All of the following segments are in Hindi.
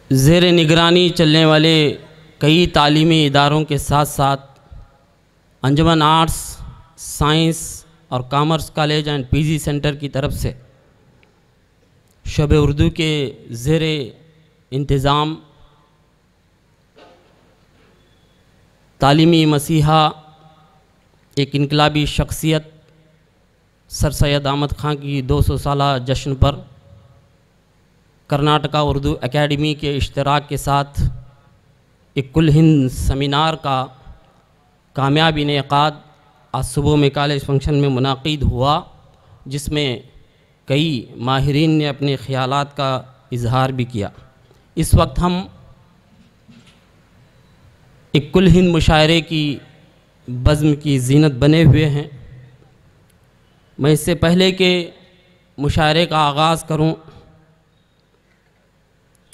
ज़ेर निगरानी चलने वाले कई तालीमी इदारों के साथ साथ अंजुमन आर्ट्स, साइंस और commerce college and PG centre की तरफ से शोबे उर्दू के ज़ेर इंतज़ाम तालीमी मसीहा एक इनकलाबी शख्सियत सर सैयद अहमद ख़ान की 200 साला जश्न पर कर्नाटका उर्दू एकेडमी के इश्तराक के साथ एक कुल हिंद सेमिनार का कामयाब इनेकाद आज सुबह में कॉलेज फंक्शन में मुनाकिद हुआ, जिसमें कई माहिरीन ने अपने ख़यालात का इजहार भी किया। इस वक्त हम एक कुल हिंद मुशायरे की बज़्म की ज़ीनत बने हुए हैं। मैं इससे पहले कि मुशायरे का आगाज़ करूं,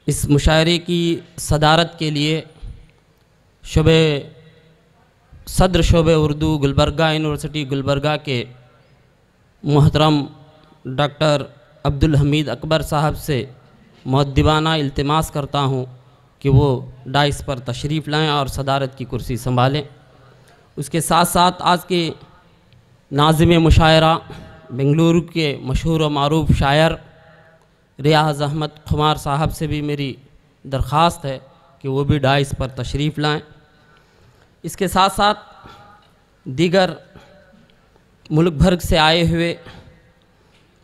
इस मुशायरे की सदारत के लिए सदर शोबे उर्दू गुलबर्गा यूनिवर्सिटी गुलबर्गा के मोहतरम डॉक्टर अब्दुल हमीद अकबर साहब से मुअद्दिबाना इल्तिमास करता हूं कि वो डाइस पर तशरीफ़ लाएं और सदारत की कुर्सी संभालें। उसके साथ साथ आज के नाज़िम मुशायरा बेंगलुरु के मशहूर व मारूफ शायर रियाज़ अहमद खुमार साहब से भी मेरी दरख्वास्त है कि वो भी डाइस पर तशरीफ़ लाएं। इसके साथ साथ दीगर मुल्क भर से आए हुए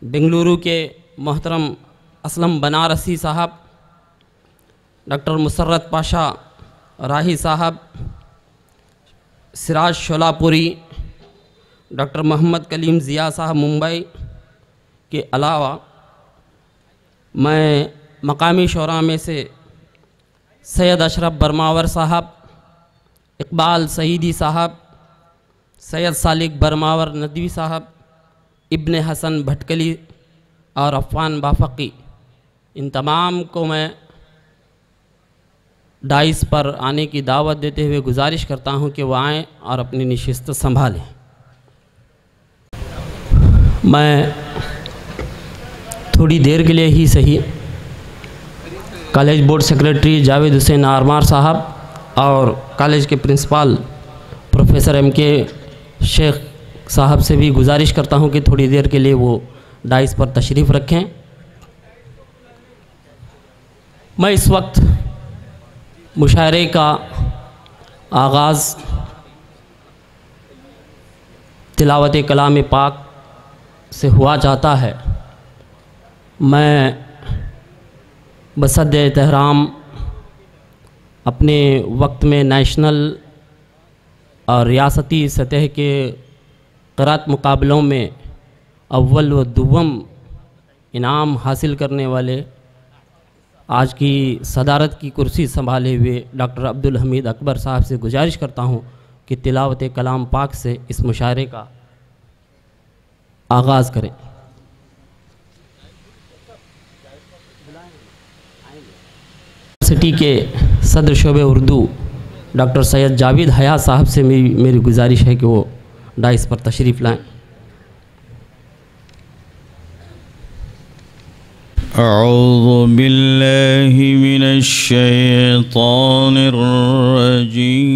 बेंगलुरु के मोहतरम असलम बनारसी साहब, डॉक्टर मुसर्रत पाशा राही साहब, सिराज शोलापुरी, डॉक्टर मोहम्मद कलीम ज़िया साहब मुंबई के अलावा मैं मकामी शोरा में से सैयद अशरफ बरमावर साहब, इकबाल सईदी साहब, सैयद सालिक बरमावर नदवी साहब, इब्ने हसन भटकली और अफ़ान बाफ़की, इन तमाम को मैं डाइस पर आने की दावत देते हुए गुजारिश करता हूं कि वो आएँ और अपनी नशिस्त संभालें। मैं थोड़ी देर के लिए ही सही college board secretary Javed Hussain आरमार साहब और कॉलेज के प्रिंसिपल प्रोफेसर एम.के. शेख साहब से भी गुजारिश करता हूं कि थोड़ी देर के लिए वो डाइस पर तशरीफ़ रखें। मैं इस वक्त मुशायरे का आगाज़ तिलावत कलाम पाक से हुआ चाहता है। मैं बसद एहतराम अपने वक्त में नेशनल और रियासती सतह के क़रात मुकाबलों में अव्वल व दुव्वम इनाम हासिल करने वाले आज की सदारत की कुर्सी संभाले हुए डॉक्टर अब्दुल हमीद अकबर साहब से गुजारिश करता हूं कि तिलावत कलाम पाक से इस मुशायरे का आगाज़ करें। यूनिवर्सिटी के सदर शोबे उर्दू डॉक्टर सैयद जावेद हयात साहब से मेरी गुजारिश है कि वो डाइस पर तशरीफ़ लाएं। अऊज़ु बिल्लाहि मिनश शैतानिर रजीम।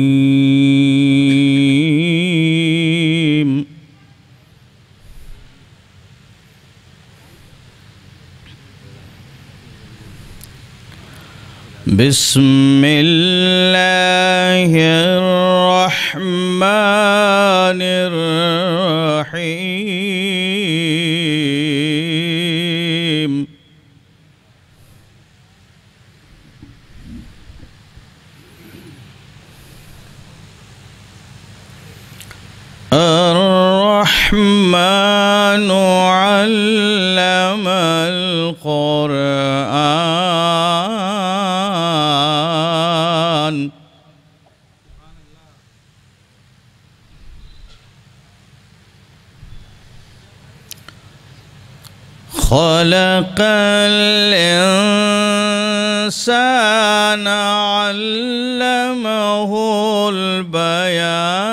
बिस्मिल्लाहिर्रहमानिर्रहीम। अर्रहमानु अल्लमल क़ुरआन। खलक़ल इंसान अल्लमहुल बयान।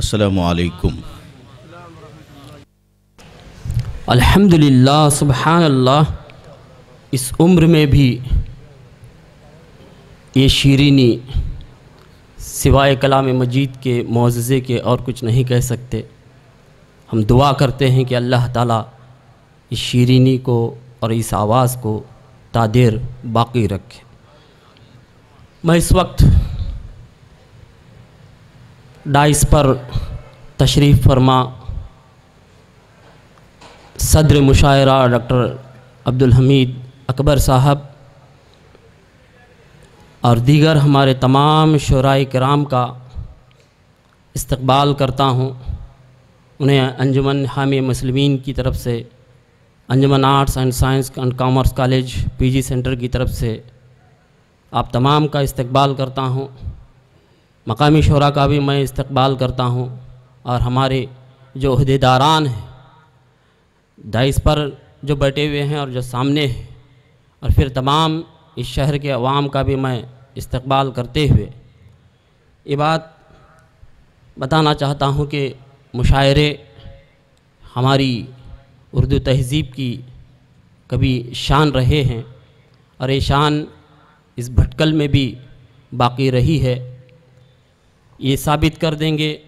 अस्सलामु अलैकुम। अल्हम्दुलिल्लाह सुबहान अल्लाह। इस उम्र में भी ये शीरीनी सिवाय कलाम मजीद के मुअज़्ज़े के और कुछ नहीं कह सकते। हम दुआ करते हैं कि अल्लाह ताला इस शीरीनी को और इस आवाज़ को तादेर बाकी रखे। मैं इस वक्त डाइस पर तशरीफ़ फरमा सदर मुशायरा डॉक्टर अब्दुल हमीद अकबर साहब और दीगर हमारे तमाम शुराए किराम का इस्तकबाल करता हूँ। उन्हें अंजुमन हामी मुस्लिमीन की तरफ से, Anjuman arts and science and commerce college PG centre की तरफ से आप तमाम का इस्तकबाल करता हूँ। मकामी शोरा का भी मैं इस्तकबाल करता हूँ और हमारे जो ओहदेदारान हैं दाइस पर जो बैठे हुए हैं और जो सामने हैं, और फिर तमाम इस शहर के अवाम का भी मैं इस्तकबाल करते हुए ये बात बताना चाहता हूँ कि मुशायरे हमारी उर्दू तहज़ीब की कभी शान रहे हैं और ये शान इस भटकल में भी बाकी रही है। ये साबित कर देंगे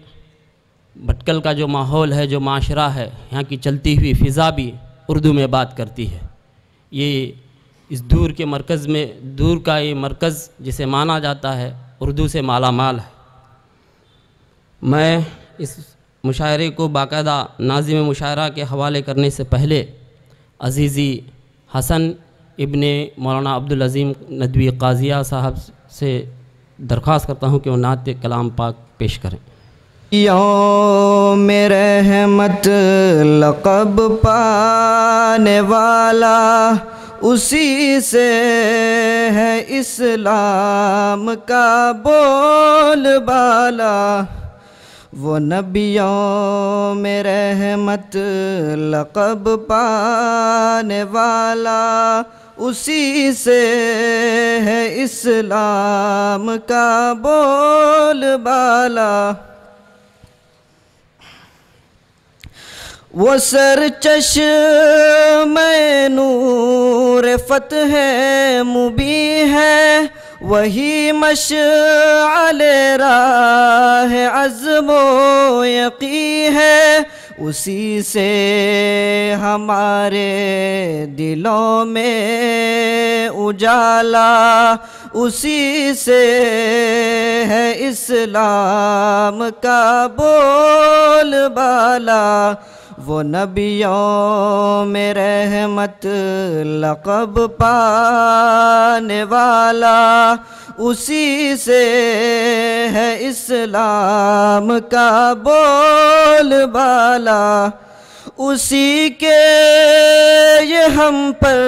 भटकल का जो माहौल है, जो माशरा है, यहाँ की चलती हुई फ़िज़ा भी उर्दू में बात करती है। ये इस दूर के मरकज़ में, दूर का ये मरकज़ जिसे माना जाता है उर्दू से माला माल है। मैं इस मुशायरे को बाकायदा नाज़िम मुशायरा के हवाले करने से पहले अज़ीज़ी हसन इब्ने मौलाना अब्दुल अज़ीम नदवी क़ाज़िया साहब से दरख्वास्त करता हूँ कि वो नात कलाम पाक पेश करें। यौम रहमत लक़ब पाने वाला उसी से है इस्लाम का बोलबाला। वो नबियों में रहमत लक़ब पाने वाला उसी से है इस्लाम का बोलबाला। वो सरचश्मे नूर फ़तह मुबी है, वही मशअले राह अज़्म व यक़ी है। उसी से हमारे दिलों में उजाला, उसी से है इस्लाम का बोलबाला। वो नबियों में रहमत लक़ब पाने वाला उसी से है इस्लाम का बोलबाला। उसी के ये हम पर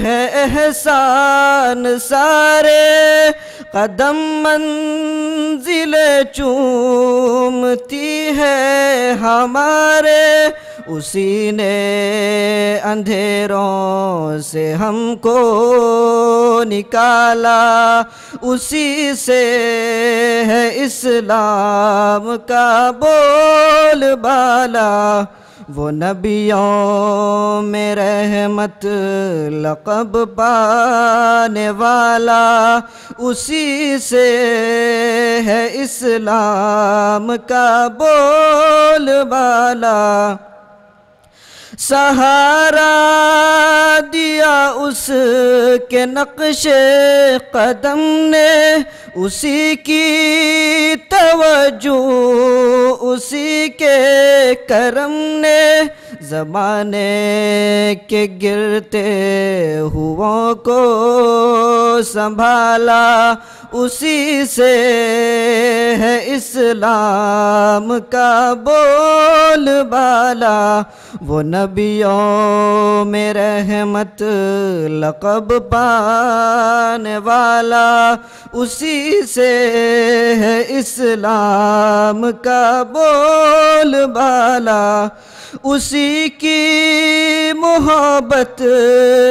है एहसान सारे, कदम मंजिल चूमती है हमारे। उसी ने अंधेरों से हमको निकाला, उसी से है इस्लाम का बोलबाला। वो नबियों में रहमत लक़ब पाने वाला, उसी से है इस्लाम का बोलबाला। सहारा दिया उसके नक्शे कदम ने, उसी की तवज्जो उसी के करम ने, ज़माने के गिरते हुओं को संभाला, उसी से है इस्लाम का बोलबाला। वो नबियों में रहमत लक़ब पाने वाला, उसी से है इस्लाम का बोलबाला। उसी की मोहब्बत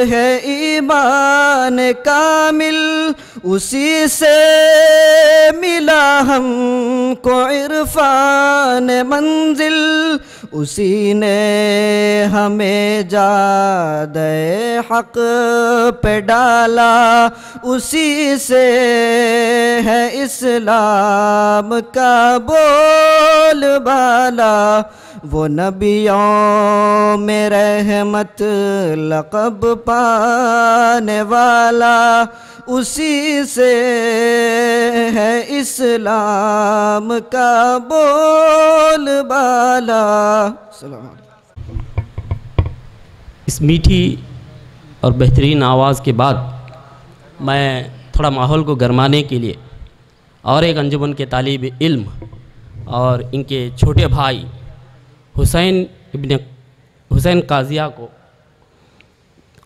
है ईमान कामिल, उसी से मिला हमको इरफान मंजिल, उसी ने हमें जादे हक पे डाला, उसी से है इस्लाम का बोलबाला। वो नबियों में रहमत लक़ब पाने वाला, उसी से है इस्लाम का बोलबाला। इस मीठी और बेहतरीन आवाज़ के बाद मैं थोड़ा माहौल को गरमाने के लिए और एक अंजुमन के तालिब इल्म और इनके छोटे भाई हुसैन काजिया को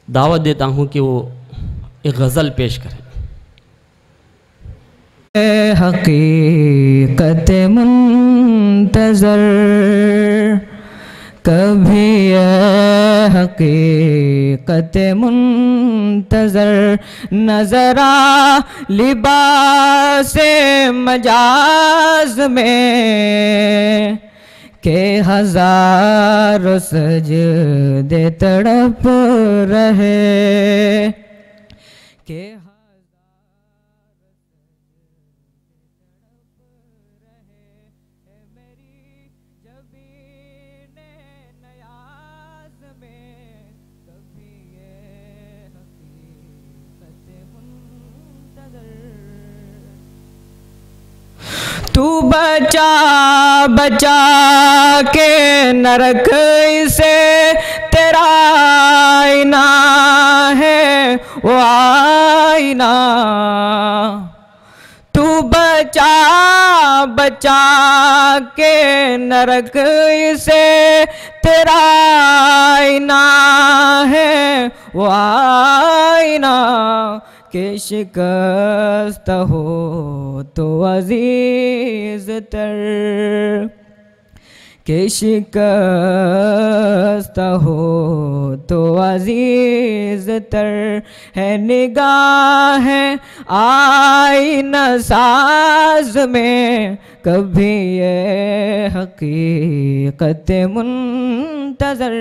दावत देता हूँ कि वो एक गज़ल पेश करें। हकीकत मुंतज़र कभी हकीकत मुंतज़र नज़रा लिबास मजाज में के हज़ारों सजदे तड़प रहे के तू बचा बचा के न रख इसे, तेरा आईना है वो आईना। तू बचा बचा के न रख इसे, तेरा आईना है वो आईना। के शिकस्त हो तो अजीज तर, के शिकस्त हो तो अजीज तर है निगाह आईना साज में, कभी ये हकीकत मुंतज़र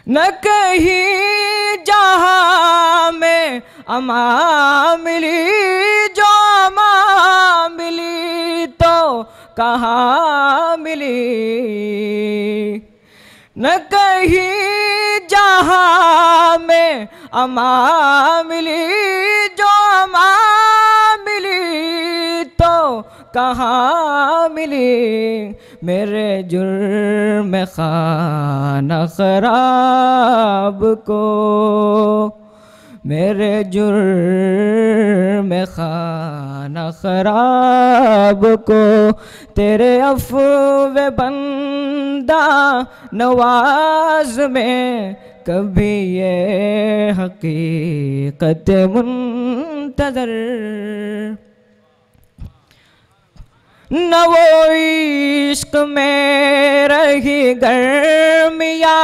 न कहीं जहाँ में अमा मिली, जो अमा मिली तो कहाँ मिली। न कहीं जहाँ में अमा मिली, जो अमा मिली तो कहाँ मिली। मेरे जुर्म खाना खराब को, मेरे जुर्म खाना खराब को, तेरे अफ़्व बंदा नवाज में, कभी ये हकीकत मुंतज़र न वो इश्क में रही गर्मिया,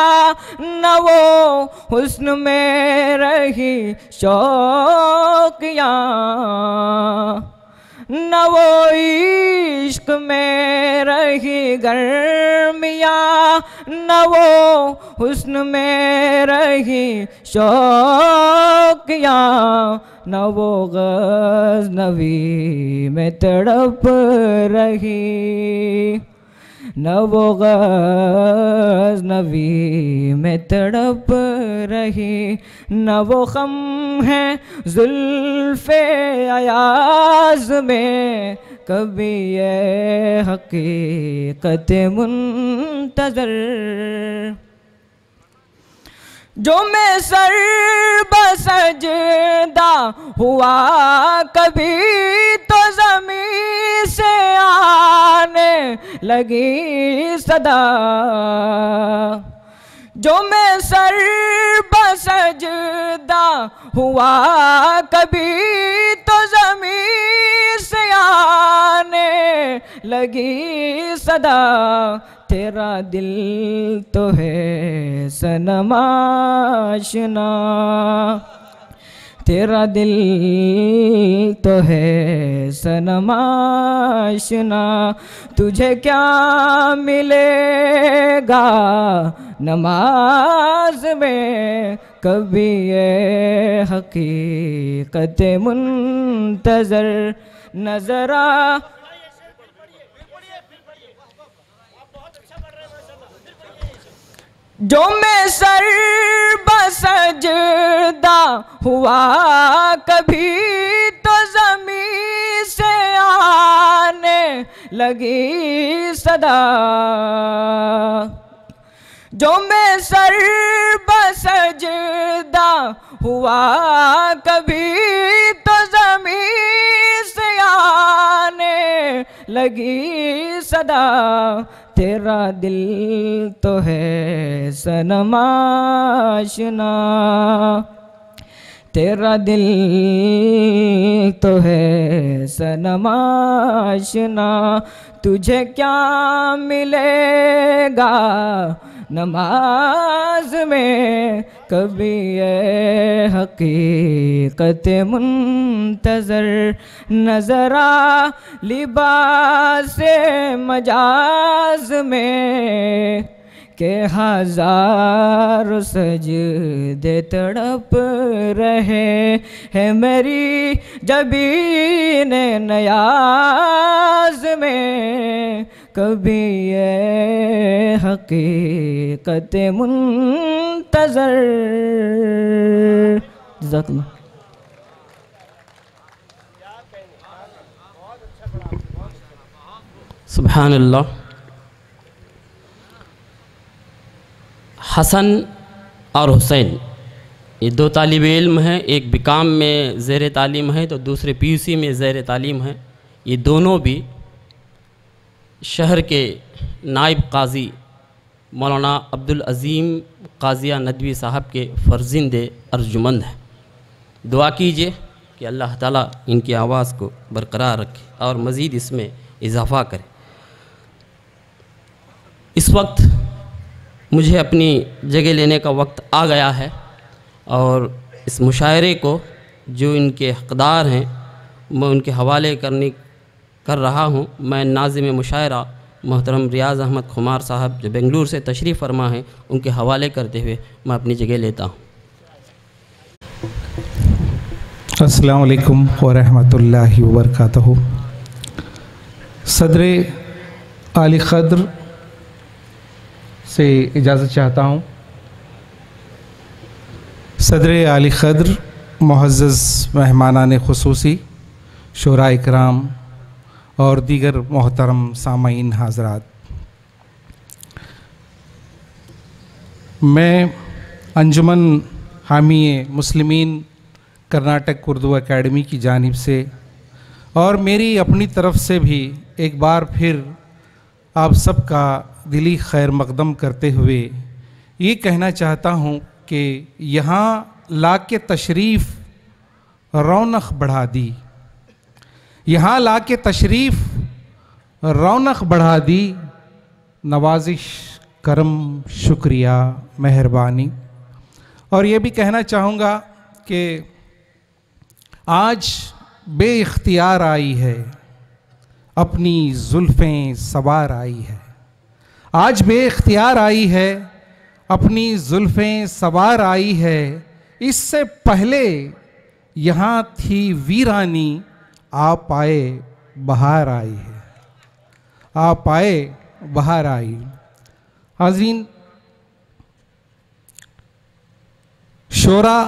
न वो हुस्न में रही शौकिया, न वो इश्क में रही गर्मियाँ, न वो हुस्न में रही शौकियाँ, न वो गज़नवी में तड़प रही, न वो गज़नवी में तड़प रही, न वो ख़म है ज़ुल्फ़े अयाज़ में कभी ये हकीकत मुंतज़र। जो मैं सर बसजदा हुआ कभी तो ज़मीन से आने लगी सदा, जो मैं सर बसजदा हुआ कभी तो ज़मीन से आने लगी सदा। तेरा दिल तो है सनम आशना, तेरा दिल तो है सनम आशना, तुझे क्या मिलेगा नमाज में कभी ये हकीकत मुंतज़र नज़र आ। जो मैं सर बसजदा हुआ कभी तो ज़मीन से आने लगी सदा, जो मैं सर बसजदा हुआ कभी तो ज़मीन से आने लगी सदा। तेरा दिल तो है सनम आशना, तेरा दिल तो है सनम आशना, तुझे क्या मिलेगा नमाज में कभी ये हकीकत मुंतज़र नज़र आ। लिबास मजाज में के हज़ार सजदे तड़प रहे हैं मेरी जबीन नयाज में कभी ये हकीकत मुंतज़र। जज़ाकल्लाह। सुब्हानल्लाह। हसन और हुसैन ये दो तालिब इल्म हैं, एक बिकाम में ज़ेर तालीम है तो दूसरे पीयूसी में ज़ेर तालीम है। ये दोनों भी शहर के नायब काजी मौलाना अब्दुल अज़ीम काजिया नदवी साहब के फ़र्जिंदे अर्जुमंद हैं। दुआ कीजिए कि अल्लाह ताला इनकी आवाज़ को बरकरार रखे और मज़ीद इसमें इजाफ़ा करे। इस वक्त मुझे अपनी जगह लेने का वक्त आ गया है और इस मुशायरे को जो इनके हक़दार हैं मैं उनके हवाले कर रहा हूँ। मैं नाज़िम मुशायरा मोहतरम रियाज़ अहमद खुमार साहब जो बेंगलुरु से तशरीफ़ फरमा हैं उनके हवाले करते हुए मैं अपनी जगह लेता हूँ। अस्सलामु अलैकुम व रहमतुल्लाहि व बरकातहू। सदर आली क़द्र से इजाज़त चाहता हूँ। सदर आली क़द्र, मुअज़्ज़ज़ मेहमानान ख़ुसूसी, शुरा इकराम और दीगर मोहतरम सामाईन हाज़रात, मैं अंजुमन हामी मुस्लिमीन कर्नाटक उर्दू एकेडमी की जानिब से और मेरी अपनी तरफ़ से भी एक बार फिर आप सबका दिली खैर मक़दम करते हुए ये कहना चाहता हूँ कि यहाँ ला के तशरीफ़ रौनक बढ़ा दी, यहाँ ला के तशरीफ़ रौनक बढ़ा दी, नवाजिश करम शुक्रिया मेहरबानी। और ये भी कहना चाहूँगा कि आज बेइख्तियार आई है अपनी जुल्फ़ें सवार आई है। आज बेख्तियार आई है, अपनी जुल्फ़ें सवार आई है। इससे पहले यहाँ थी वीरानी, आप आए बहार आई है, आप आए बहार आई। हाज़रीन, शोरा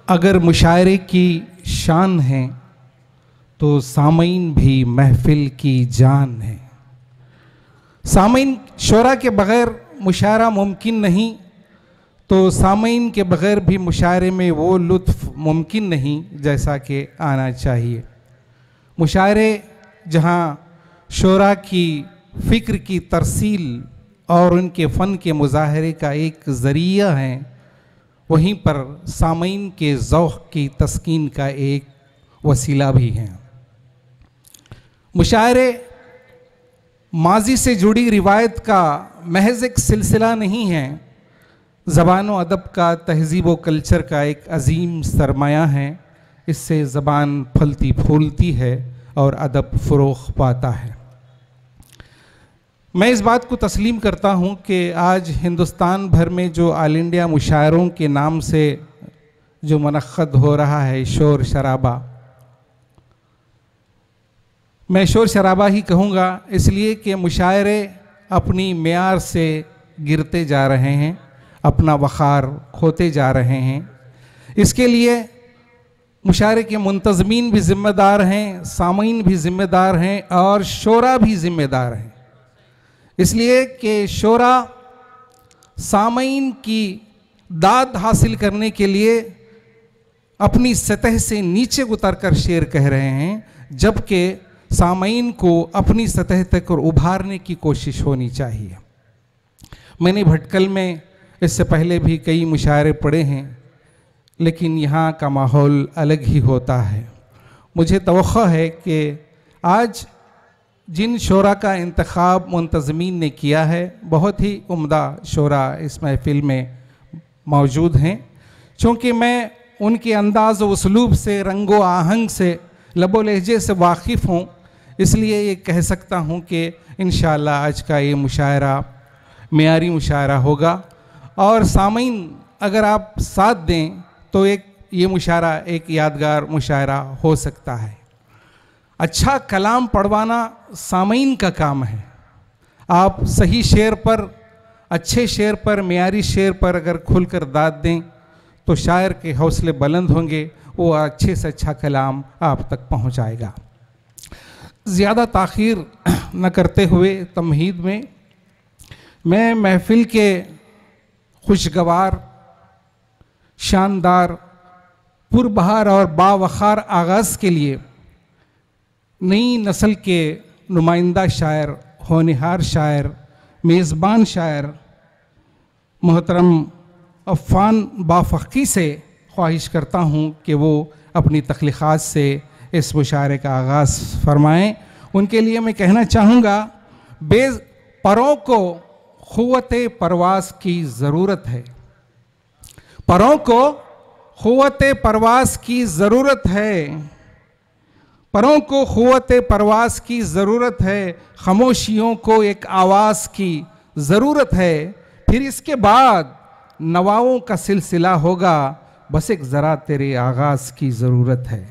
अगर मुशायरे की शान है तो सामईन भी महफिल की जान है। सामईन, शोरा के बग़ैर मुशायरा मुमकिन नहीं, तो सामईन के बग़ैर भी मुशायरे में वो लुत्फ़ मुमकिन नहीं जैसा कि आना चाहिए। मुशायरे जहाँ शोरा की फ़िक्र की तरसील और उनके फ़न के मुज़ाहरे का एक ज़रिया है, वहीं पर सामईन के ज़ौक़ की तस्कीन का एक वसीला भी है। मुशायरे माजी से जुड़ी रिवायत का महज एक सिलसिला नहीं है, ज़बान व अदब का, तहज़ीब व कल्चर का एक अजीम सरमाया है। इससे ज़बान फलती फूलती है और अदब फ़रोग़ पाता है। मैं इस बात को तस्लीम करता हूँ कि आज हिंदुस्तान भर में जो ऑल इंडिया मुशायरों के नाम से जो मुनक़्क़द हो रहा है शोर शराबा, मैं शोर शराबा ही कहूँगा इसलिए कि मुशायरे अपनी मेयार से गिरते जा रहे हैं, अपना वक़ार खोते जा रहे हैं। इसके लिए मुशायरे के मुंतज़मीन भी ज़िम्मेदार हैं, सामीन भी ज़िम्मेदार हैं और शोरा भी ज़िम्मेदार हैं। इसलिए कि शोरा सामीन की दाद हासिल करने के लिए अपनी सतह से नीचे उतर कर शेर कह रहे हैं, जबकि सामीन को अपनी सतह तक और उभारने की कोशिश होनी चाहिए। मैंने भटकल में इससे पहले भी कई मुशायरे पढ़े हैं, लेकिन यहाँ का माहौल अलग ही होता है। मुझे तवक्को है कि आज जिन शोरा का इंतखाब मुंतज़मीन ने किया है, बहुत ही उम्दा शोरा इस महफिल में मौजूद हैं। चूँकि मैं उनके अंदाज़ व उसलूब से, रंगो आहंग से, लबो लहजे से वाकिफ़ हूँ, इसलिए ये कह सकता हूँ कि इंशाअल्लाह आज का ये मुशायरा मेयारी मुशायरा होगा। और सामीन अगर आप साथ दें तो ये मुशायरा एक यादगार मुशायरा हो सकता है। अच्छा कलाम पढ़वाना सामीन का काम है। आप सही शेर पर, अच्छे शेर पर, मेयारी शेर पर अगर खुलकर दाद दें तो शायर के हौसले बुलंद होंगे, वो अच्छे से अच्छा कलाम आप तक पहुंचाएगा। ज़्यादा ताख़ीर न करते हुए तमहीद में मैं महफिल के खुशगवार, शानदार, पुरबहार और बावक़ार आगाज़ के लिए नई नस्ल के नुमाइंदा शायर, होनहार शायर, मेज़बान शायर मोहतरम अफ़ान बाफ़क़ी से ख्वाहिश करता हूँ कि वो अपनी तख्लीक़ात से इस मुशायरे का आगाज़ फरमाएँ। उनके लिए मैं कहना चाहूँगा, परों को क़ुव्वते परवाज़ की ज़रूरत है, परों को क़ुव्वते परवाज़ की ज़रूरत है, परों को क़ुव्वते परवाज़ की ज़रूरत है, ख़ामोशियों को एक आवाज़ की ज़रूरत है, फिर इसके बाद नवाओं का सिलसिला होगा, बस एक ज़रा तेरे आगाज़ की ज़रूरत है।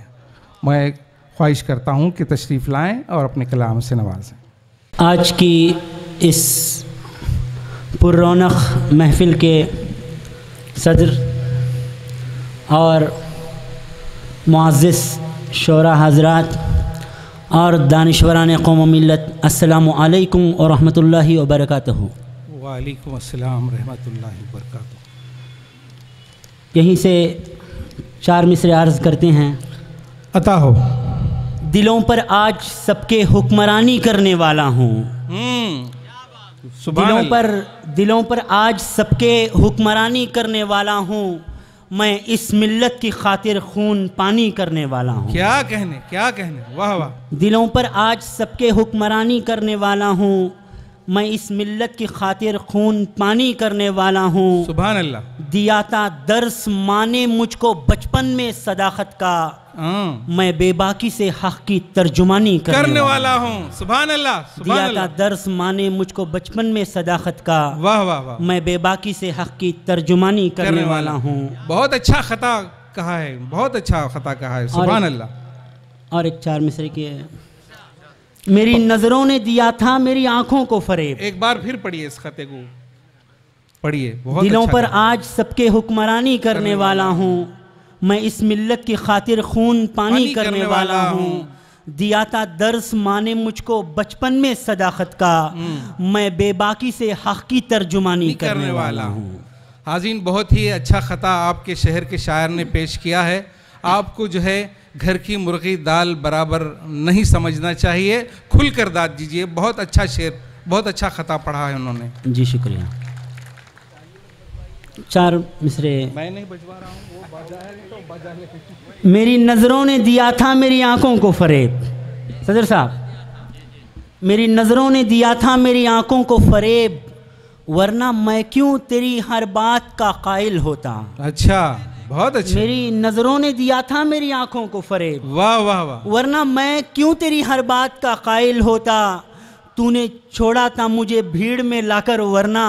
मैं ख्वाहिश करता हूँ कि तशरीफ़ लाएँ और अपने कलाम से नवाजें। आज की इस पुररौनक महफ़िल के सदर और मुअज़्ज़िज़ शोरा हज़रात और दानिशवरान कौम व मिल्लत, अस्सलामु अलैकुम व रहमतुल्लाहि व बरकातहू। वालेकुम अस्सलाम रहमतुल्लाहि व बरकातहू। यहीं से चार मिसरे अर्ज़ करते हैं। अता हो। दिलों पर आज सबके हुक्मरानी करने वाला हूँ, दिलों पर आज सबके हुक्मरानी करने वाला हूँ, मैं इस मिल्लत की खातिर खून पानी करने वाला हूँ। क्या कहने, वाह वाह। दिलों पर आज सबके हुक्मरानी करने वाला हूँ, मैं इस मिल्लत की खातिर खून पानी करने वाला हूँ। सुभान अल्लाह। दिया था दर्स माने मुझको बचपन में सदाकत का, मैं बेबाकी से हक की तर्जुमानी करने वाला हूँ। सुभान अल्लाह। दिया था दर्स माने मुझको बचपन में सदाकत का, वाह वाह वाह। मैं बेबाकी से हक की तर्जुमानी करने वाला हूँ। बहुत अच्छा खता कहा है, बहुत अच्छा खता कहा है। सुभान अल्लाह। और एक 4 मिसरे की है। मेरी नजरों ने दिया था मेरी आंखों को फरेब। एक बार फिर पढ़िए इस खते को, पढ़िए। बहुत दिलों अच्छा पर आज सबके हुक्मरानी करने वाला हूँ, मैं इस मिल्लत की खातिर खून पानी करने वाला हूँ। दिया था दर्स माने मुझको बचपन में सदाकत का, मैं बेबाकी से हक की तर्जुमानी करने वाला हूँ। हाज़रीन, बहुत ही अच्छा खता आपके शहर के शायर ने पेश किया है। आपको जो है घर की मुर्गी दाल बराबर नहीं समझना चाहिए, खुलकर दाद दीजिए। बहुत अच्छा शेर, बहुत अच्छा खता पढ़ा है उन्होंने। जी शुक्रिया। 4 मिसरे। मैं नहीं बजवा रहा हूँ, वो बाजा है तो बाजा ले। मेरी नज़रों ने दिया था मेरी आंखों को फरेब। सदर साहब, मेरी नज़रों ने दिया था मेरी आंखों को फरेब, वरना मैं क्यों तेरी हर बात का कायल होता। अच्छा, बहुत अच्छा। मेरी नज़रों ने दिया था मेरी आंखों को फरेब, वाह वाह वाह। वरना मैं क्यों तेरी हर बात का कायल होता। तूने छोड़ा था मुझे भीड़ में लाकर, वरना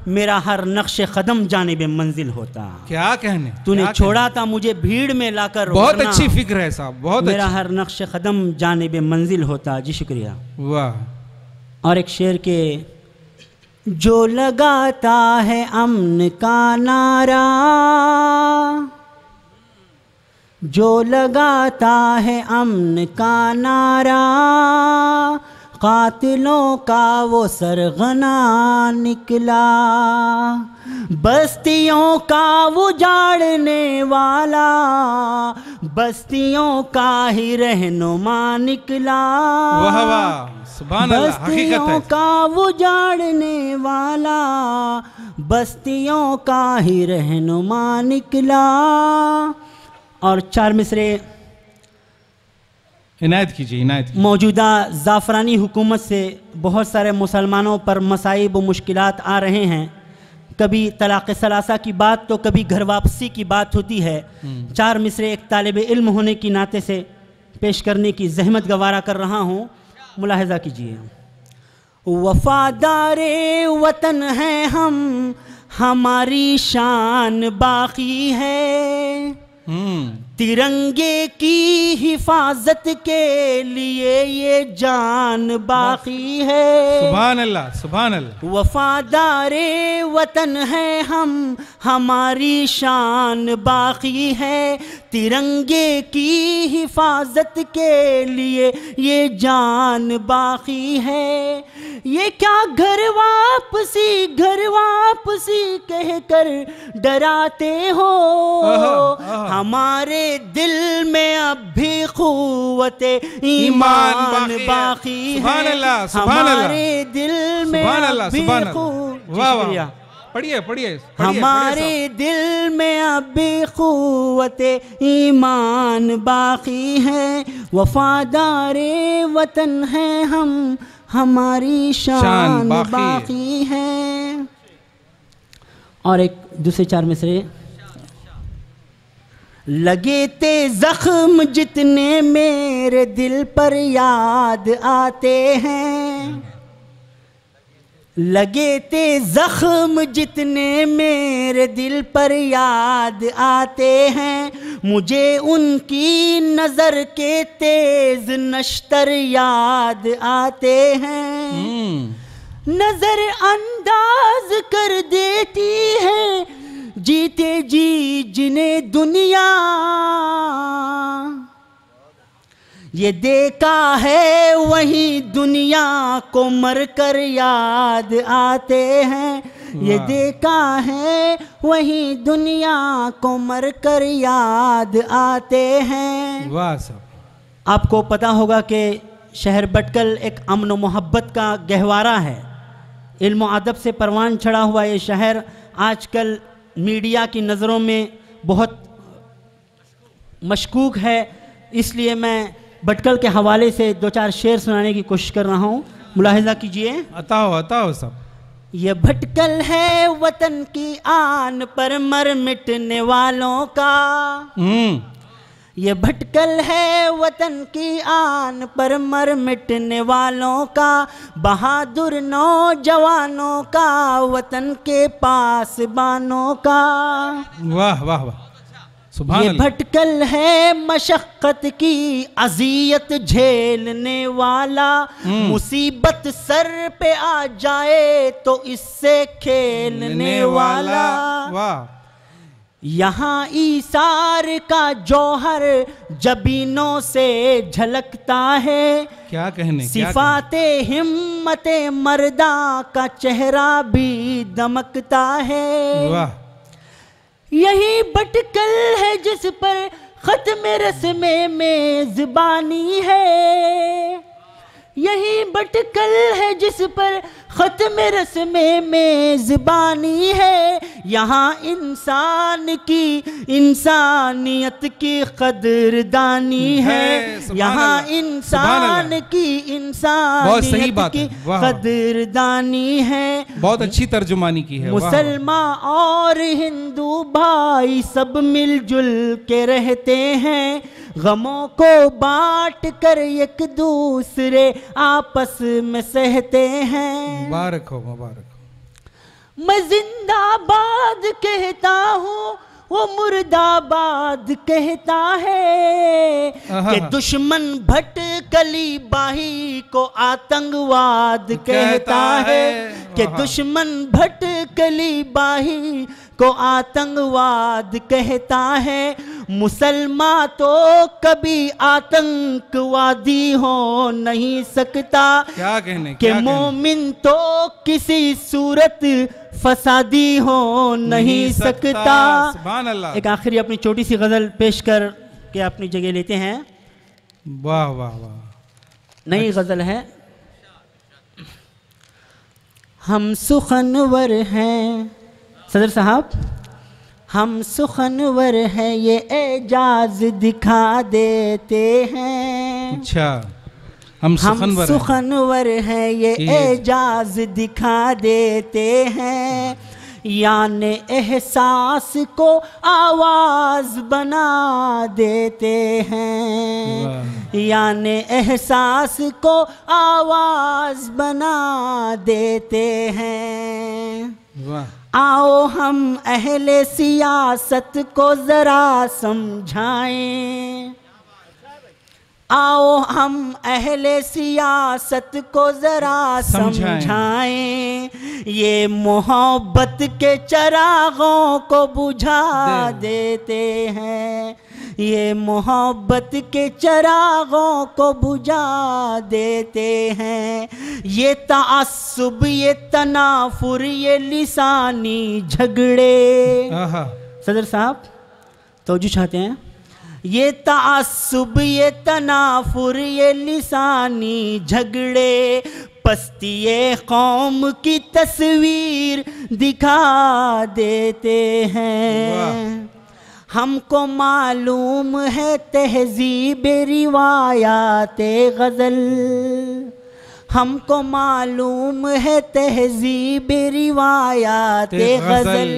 मेरा हर नक्श कदम जानिब मंजिल होता। क्या कहने, तूने छोड़ा था मुझे भीड़ में लाकर, बहुत अच्छी फिक्र है साहब, बहुत मेरा हर नक्श कदम जानिब मंजिल होता। जी शुक्रिया। वाह। और एक शेर के, जो लगाता है अमन का नारा, जो लगाता है अमन का नारा, कातिलों का वो सरगना निकला। बस्तियों का वो जाड़ने वाला, बस्तियों का ही रहनुमा निकला। वाह वाह, सुभान अल्लाह, हकीकत है। बस्तियों का वो जाड़ने वाला, बस्तियों का ही रहनुमा निकला। और 4 मिसरे इनायत कीजिए, इनायत कीजिए। मौजूदा ज़ाफ़रानी हुकूमत से बहुत सारे मुसलमानों पर मसाइब व मुश्किलात आ रहे हैं। कभी तलाक़ सलासा की बात तो कभी घर वापसी की बात होती है। 4 मिसरे एक तालिब इल्म होने की नाते से पेश करने की जहमत गवारा कर रहा हूँ, मुलाहिज़ा कीजिए। वफ़ादारे वतन हैं हम, हमारी शान बाकी है। तिरंगे की हिफाजत के लिए ये जान बाकी है। सुभान अल्लाह, सुभान अल्लाह। वफादारे वतन है हम, हमारी शान बाकी है। तिरंगे की हिफाजत के लिए ये जान बाकी है। ये क्या घर वापसी कहकर डराते हो, हमारे दिल में अब भी क़ुव्वते ईमान बाकी है। हमारे दिल में अब भी शुक्रिया। पढ़िए पढ़िए, हमारे दिल में अब भी क़ुव्वते ईमान बाकी है। वफादारे वतन है हम, हमारी शान बाकी है। और एक दूसरे 4 मिसरे। लगे थे जख्म जितने मेरे दिल पर याद आते हैं, लगे थे जख्म जितने मेरे दिल पर याद आते हैं। मुझे उनकी नज़र के तेज नश्तर याद आते हैं। नज़र अंदाज कर देती है जीते जी जिन्हें दुनिया। ये देखा है वही दुनिया को मर कर याद आते हैं। ये देखा है वही दुनिया को मर कर याद आते हैं। वाह साहब। आपको पता होगा कि शहर बटकल एक अमन व मोहब्बत का गहवारा है। इल्म अदब से परवान चढ़ा हुआ ये शहर आजकल मीडिया की नज़रों में बहुत मशकूक है। इसलिए मैं बटकल के हवाले से 2-4 शेर सुनाने की कोशिश कर रहा हूँ। मुलाहिजा कीजिए। अता हो सब। ये भटकल है वतन की आन पर मर मिटने वालों का, ये भटकल है वतन की आन पर मर मिटने वालों का, बहादुर नौजवानों का वतन के पास बानों का। वाह वाह वाह, सुभान ये अल्लाह। भटकल है मशक्कत की अजियत झेलने वाला, मुसीबत सर पे आ जाए तो इससे खेलने वाला। वाह। यहाँ ईसार का जौहर जबीनों से झलकता है, क्या कहने, सिफाते हिम्मते मर्दा का चेहरा भी दमकता है। वाह। यही भटकल है जिस पर खत्म रस्मे में ज़बानी है, यही भटकल है जिस पर खत्म रस्मे में ज़बानी है। यहाँ इंसान की इंसानियत की कदरदानी है, यहाँ इंसान की इंसानियत की कदरदानी है। बहुत अच्छी तर्जुमानी की है। मुसलमान और हिंदू भाई सब मिलजुल के रहते हैं, गमों को बांट कर एक दूसरे आपस में सहते हैं। मुबारक हो, मुबारक हो। मैं जिंदाबाद कहता हूँ, वो मुर्दाबाद कहता है, कि दुश्मन भटकली बाही को आतंकवाद कहता है, कि दुश्मन भटकली बाही को आतंकवाद कहता है। मुसलमान तो कभी आतंकवादी हो नहीं सकता, क्या कहने, कि मोमिन तो किसी सूरत फसादी हो नहीं सकता। सुभान अल्लाह। एक आखिरी अपनी छोटी सी गजल पेश कर के अपनी जगह लेते हैं। वाह वाह वाह। नई गजल है। हम सुखनवर हैं सदर साहब, हम सुखनवर हैं ये एजाज दिखा देते हैं। अच्छा, हम सुखनवर हैं ये एजाज दिखा देते हैं, यानी एहसास को आवाज बना देते हैं, यानी एहसास को आवाज बना देते हैं। आओ हम अहले सियासत को जरा समझाएं, आओ हम अहले सियासत को जरा समझाएं, ये मोहब्बत के चरागों को बुझा देते हैं, ये मोहब्बत के चरागों को बुझा देते हैं। ये तासुब, ये तनाफुर, ये लिसानी झगड़े। सदर साहब तवज्जो चाहते हैं। ये तासुब, ये तनाफुर, ये लिसानी झगड़े पस्ती कौम की तस्वीर दिखा देते हैं। हमको मालूम है तहजीब रिवायात गज़ल, हमको मालूम है तहजीब रिवायात गज़ल,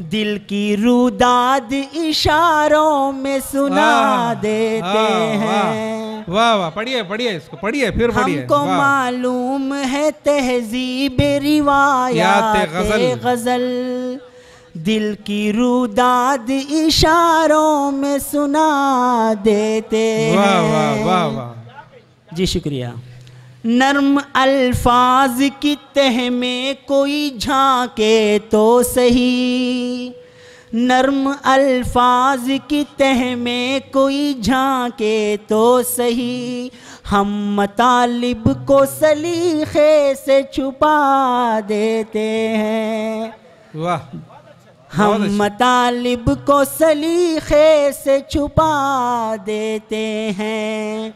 दिल की रुदाद इशारों में सुना देते हैं। वाह वाह, पढ़िए पढ़िए इसको, पढ़िए फिर पढ़िए। हमको मालूम है तहजीब रिवायात गज़ल, दिल की रुदाद इशारों में सुना देते हैं। वाह वाह वाह वाह। जी शुक्रिया। नर्म अल्फाज की तह में कोई झांके तो सही, नर्म अल्फाज की तह में कोई झांके तो सही, हम मतालिब को सलीखे से छुपा देते हैं। वाह। हम मतालिब को सलीखे से छुपा देते हैं।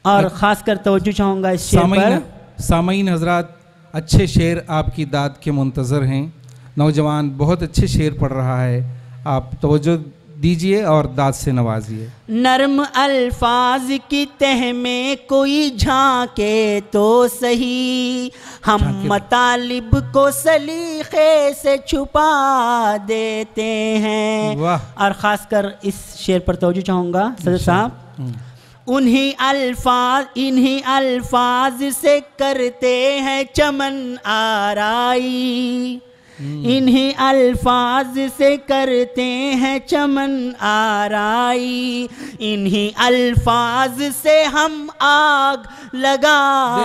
और ख़ास कर तवज्जो चाहूँगा इस शेर पर। सामईन हजरात, अच्छे शेर आपकी दाद के मुंतज़र हैं। नौजवान बहुत अच्छे शेर पढ़ रहा है, आप तवज्जो दीजिए और दाद से नवाजिए। नर्म अल्फाज की तह में कोई झांके तो सही, हम मतालिब को सलीखे से छुपा देते हैं। वाह। और ख़ासकर इस शेर पर तवज्जो चाहूँगा सदर साहब। इन्हीं अल्फाज से करते हैं चमन आराई, इन्हीं अल्फाज से करते हैं चमन आराई, इन्हीं अल्फाज से हम आग लगा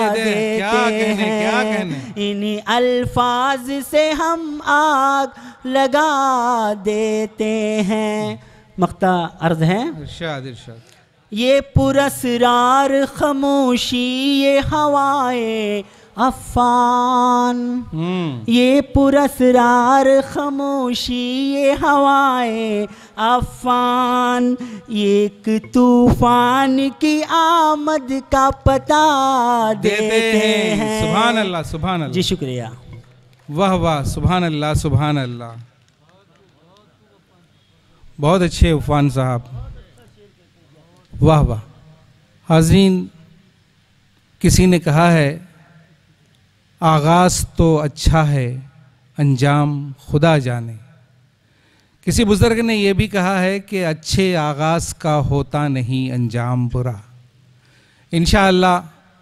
देते हैं, इन्हीं अल्फाज से हम आग लगा देते हैं। मक्ता अर्ज है। इरशाद इरशाद। ये पुरस्रार खामोशी ये हवाए अफान, ये पुरस्रार खामोशी ये हवाए अफान, एक तूफान की आमद का पता देते हैं। सुभान अल्लाह सुभान अल्लाह। जी शुक्रिया। वाह वाह, सुभान अल्लाह सुभान अल्लाह। बहुत अच्छे उफ़ान साहब, वाह वाह। हाज़रीन, किसी ने कहा है आगाज़ तो अच्छा है अंजाम खुदा जाने। किसी बुज़ुर्ग ने यह भी कहा है कि अच्छे आगाज़ का होता नहीं अंजाम बुरा। इंशाअल्लाह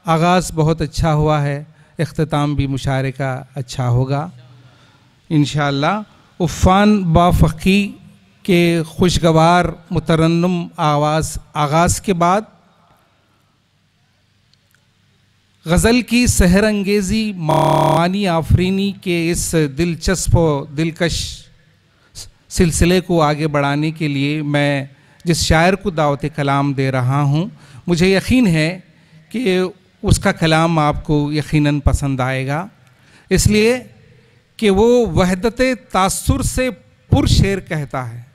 आगाज़ बहुत अच्छा हुआ है, इख्तिताम भी मुशारे का अच्छा होगा इंशाअल्लाह। उफ़ान बाफ़क़ी के खुशगवार मुतरन्नुम आगाज़ के बाद गज़ल की सहर अंगेज़ी मानी आफरीनी के इस दिलचस्प व दिलकश सिलसिले को आगे बढ़ाने के लिए मैं जिस शायर को दावत कलाम दे रहा हूँ, मुझे यकीन है कि उसका कलाम आपको यकीनन पसंद आएगा, इसलिए कि वो वहदत तासुर से पुरशेर कहता है।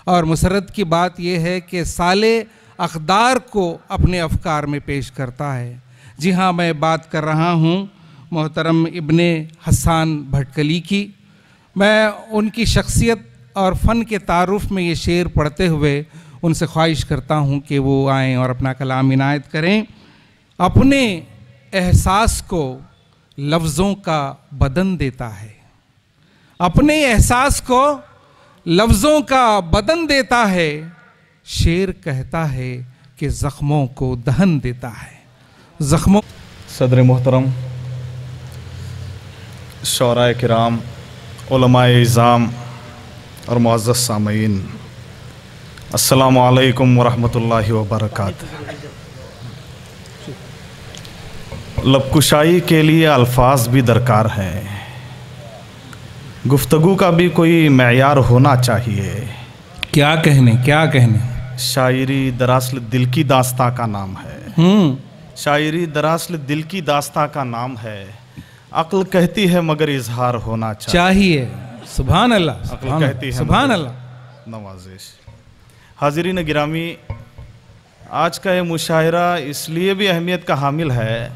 और मुसरत की बात यह है कि साले अक़दार को अपने अफ़कार में पेश करता है। जी हाँ, मैं बात कर रहा हूँ मोहतरम इब्ने हसन भटकली की। मैं उनकी शख्सियत और फ़न के तारुफ़ में ये शेर पढ़ते हुए उनसे ख्वाहिश करता हूँ कि वो आएँ और अपना कलाम इनायत करें। अपने एहसास को लफ्ज़ों का बदन देता है, अपने एहसास को लफ्ज़ों का बदन देता है, शेर कहता है कि ज़ख्मों को दहन देता है। ज़ख्मों। सदर मोहतरम, शौराए किराम, उलमाए इज़ाम और मुअज़्ज़ज़ सामईन, अस्सलामु अलैकुम वरहमतुल्लाहि वबरकातुहू। लबकुशाई के लिए अल्फाज भी दरकार हैं, गुफ्तगू का भी कोई मेयार होना चाहिए। क्या कहने क्या कहने। शायरी दरअसल दिल की दास्तां का नाम है, शायरी दरअसल दिल की दास्तां का नाम है। अक्ल कहती है मगर इजहार होना चाहिए। सुभान अल्लाह, अक्ल कहती है सुभान अल्लाह। नवाजिश। हाज़रीन गिरामी, आज का ये मुशायरा इसलिए भी अहमियत का हामिल है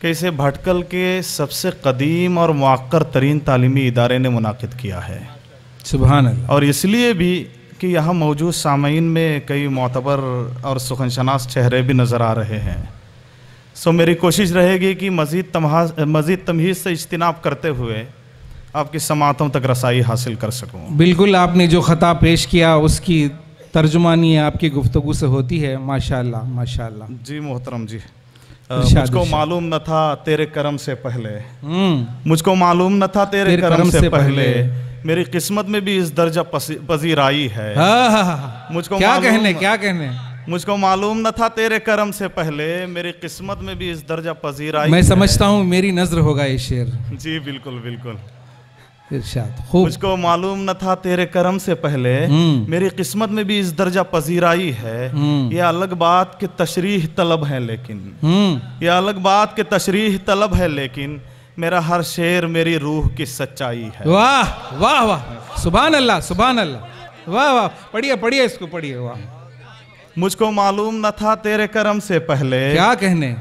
कि इसे भटकल के सबसे कदीम और मुअक्कर तरीन तालीमी इदारे ने मुनाकिद किया है। सुभान अल्लाह। और इसलिए भी कि यहाँ मौजूद सामईन में कई मोतबर और सुखनशनास चेहरे भी नज़र आ रहे हैं। सो मेरी कोशिश रहेगी कि मज़ीद तमहीज़ से इज्तिनाब करते हुए आपकी समातों तक रसाई हासिल कर सकूँ। बिल्कुल, आपने जो ख़ता पेश किया उसकी तर्जुमानी आपकी गुफ्तगू से होती है। माशाअल्लाह माशाअल्लाह। जी मोहतरम जी। मुझको मालूम न था तेरे करम से पहले, मुझको मालूम न था तेरे करम से पहले, मेरी किस्मत में भी इस दर्जा पजीराई है। मुझको क्या कहने क्या कहने। मुझको मालूम न था तेरे करम से पहले, मेरी किस्मत में भी इस दर्जा पजीराई। मैं समझता हूँ मेरी नज़र होगा ये शेर। जी बिल्कुल बिल्कुल। इरशाद खूब। मुझको मालूम न था तेरे करम से पहले, मेरी किस्मत में भी इस दर्जा पजीराई है। ये अलग बात के तशरीह तलब है लेकिन, ये अलग बात के तशरीह तलब है लेकिन, मेरा हर शेर मेरी रूह की सच्चाई है। वाह वाह वाह, सुभान अल्लाह सुभान अल्लाह। वाह वाह, पढ़िए पढ़िए इसको पढ़िए। वाह। मुझको मालूम न था तेरे करम से पहले, क्या कहने,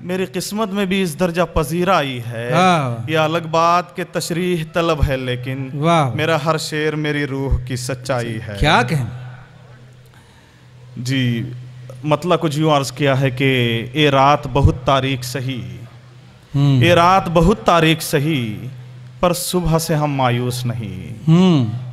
मेरी किस्मत में भी इस दर्जा पजीरा आई है। ये अलग बात के तशरीह तलब है लेकिन, वाह, मेरा हर शेर मेरी रूह की सच्चाई है। क्या कहने। जी मतलब कुछ यूँ अर्ज़ किया है कि ये रात बहुत तारीख सही, ये रात बहुत तारीख सही, पर सुबह से हम मायूस नहीं।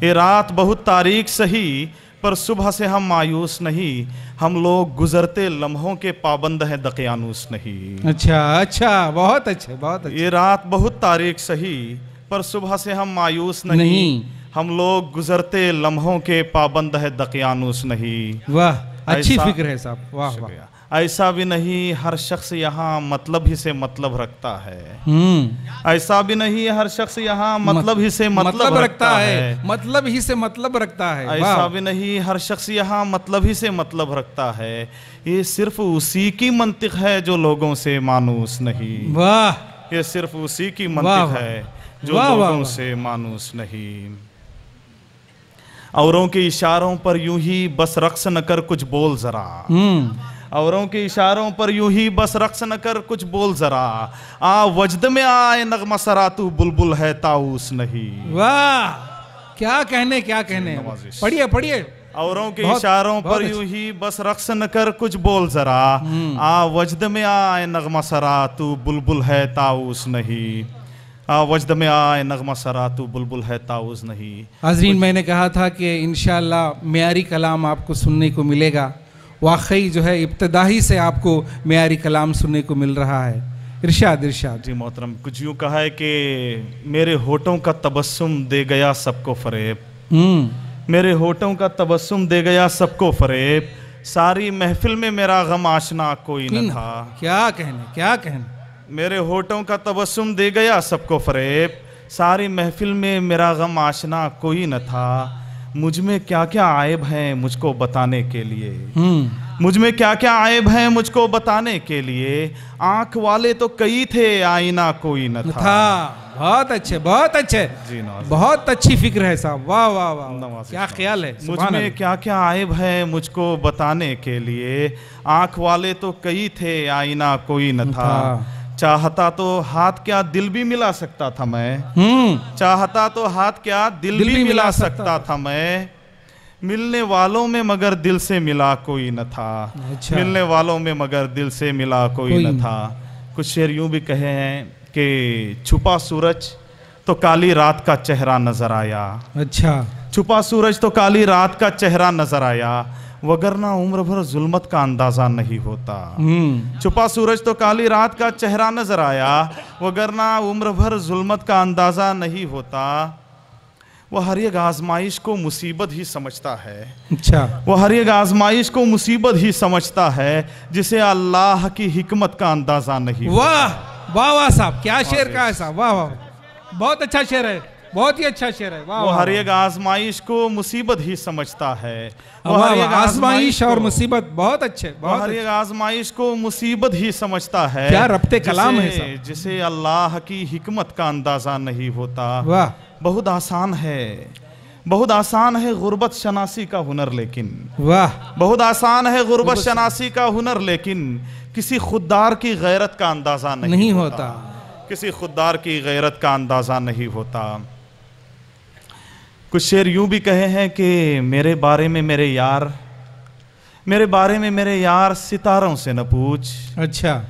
ये रात बहुत तारीख सही, पर सुबह से हम मायूस नहीं। हम लोग गुजरते लम्हों के पाबंद हैं, दकियानूस नहीं। अच्छा अच्छा, बहुत अच्छे बहुत अच्छे। ये रात बहुत तारीख सही, पर सुबह से हम मायूस नहीं। हम लोग गुजरते लम्हों के पाबंद है, दकियानूस नहीं। वाह, अच्छी ऐसा- फिक्र है साहब, वाह वाह। ऐसा भी नहीं हर शख्स यहाँ मतलब ही से मतलब रखता है। ऐसा भी नहीं हर शख्स यहाँ मतलब ही से मतलब रखता है। मतलब ही से मतलब रखता है। ऐसा वाह। भी नहीं हर शख्स यहाँ मतलब ही से मतलब रखता है। ये सिर्फ उसी की मंतिक है जो लोगों से मानूस नहीं। वाह, ये सिर्फ उसी की वाह, मंतिक वाह। है जो वाह, वाह, लोगों वाह। से मानूस नहीं। औरों के इशारों पर यूं ही बस रक्स न कर कुछ बोल जरा। औरों के इशारों पर यूं ही बस रक्स न कर कुछ बोल जरा। आ वजद में आए नगमा सरा, तू बुलबुल है ताऊस नहीं। वाह, क्या कहने क्या कहने। नवाजिश। पढ़िए पढ़िए। औरों के बहुत- इशारों बहुत पर यूं ही बस रक्स न कर कुछ बोल जरा। आ वजद में आए नगमा सरा, तू बुलबुल है ताऊस नहीं। आ वजद में आए नगमा सरा, तू बुलबुल है ताऊस नहीं। हाज़रीन, मैंने कहा था कि इंशाअल्लाह मेयारी कलाम आपको सुनने को मिलेगा। वाकई जो है इब्तदाही से आपको मेयारी कलाम सुनने को मिल रहा है। इरशाद इरशाद। जी मोहतरम, कुछ यूँ कहा है कि मेरे होठों का तबस्सुम दे गया सबको फरेब। मेरे होठों का तबस्सुम दे गया सबको फरेब। सारी महफिल में मेरा गम आशना कोई न था। क्या कहने क्या कहने। मेरे होठों का तबस्सुम दे गया सबको फरेब। सारी महफिल में मेरा गम आशना कोई न था। मुझ में क्या क्या आयब हैं मुझको बताने के लिए। मुझ में क्या क्या आयब हैं मुझको बताने के लिए। आंख वाले तो कई थे, आईना कोई न था। बहुत अच्छे बहुत अच्छे। जी नवाज, बहुत अच्छी फिक्र है साहब। वाह वाह वाह, नवाज़िश। क्या ख्याल है। मुझ सुभान में अल्लाह। क्या क्या आयब है मुझको बताने के लिए। आंख वाले तो कई थे, आईना कोई न था। चाहता तो हाथ क्या दिल भी मिला सकता था मैं। चाहता तो हाथ क्या दिल भी मिला सकता था मैं। मिलने वालों में मगर दिल से मिला कोई न था। अच्छा। मिलने वालों में मगर दिल से मिला कोई न था। कुछ शेर यूं भी कहे हैं कि छुपा सूरज तो काली रात का चेहरा नजर आया। अच्छा। छुपा सूरज तो काली रात का चेहरा नजर आया। वगरना उम्र भर जुल्मत का अंदाजा नहीं होता। छुपा सूरज तो काली रात का चेहरा नजर आया। वगरना उम्र भर जुल्मत का अंदाजा नहीं होता। वह हर एक आजमाइश को मुसीबत ही समझता है। अच्छा। वह हर एक आजमाइश को मुसीबत ही समझता है, जिसे अल्लाह की हिकमत का अंदाजा नहीं होता। वाह वाह वाह साहब, क्या शेर का है साहब। वाह वाह, बहुत अच्छा शेर है, बहुत ही अच्छा शेर है। वाह वो वाह, हर एक आजमाइश को मुसीबत ही समझता है। वो वाह, हर वाह, एक आजमाइश और को- मुसीबत, बहुत अच्छे वो बहुत हर अच्छे। एक आजमाइश को मुसीबत ही समझता है। क्या रब्ते कलाम है जिसे- साहब। जिसे अल्लाह की हिकमत का अंदाजा नहीं होता। वाह, बहुत आसान है, बहुत आसान है गुर्बत शनासी का हुनर, लेकिन वाह, बहुत आसान है गुर्बत शनासी का हुनर, लेकिन किसी खुददार की गैरत का अंदाजा नहीं होता। किसी खुददार की गैरत का अंदाजा नहीं होता। कुछ शेर यूं भी कहे हैं कि मेरे बारे में मेरे यार, मेरे बारे में मेरे यार सितारों से न पूछ। अच्छा।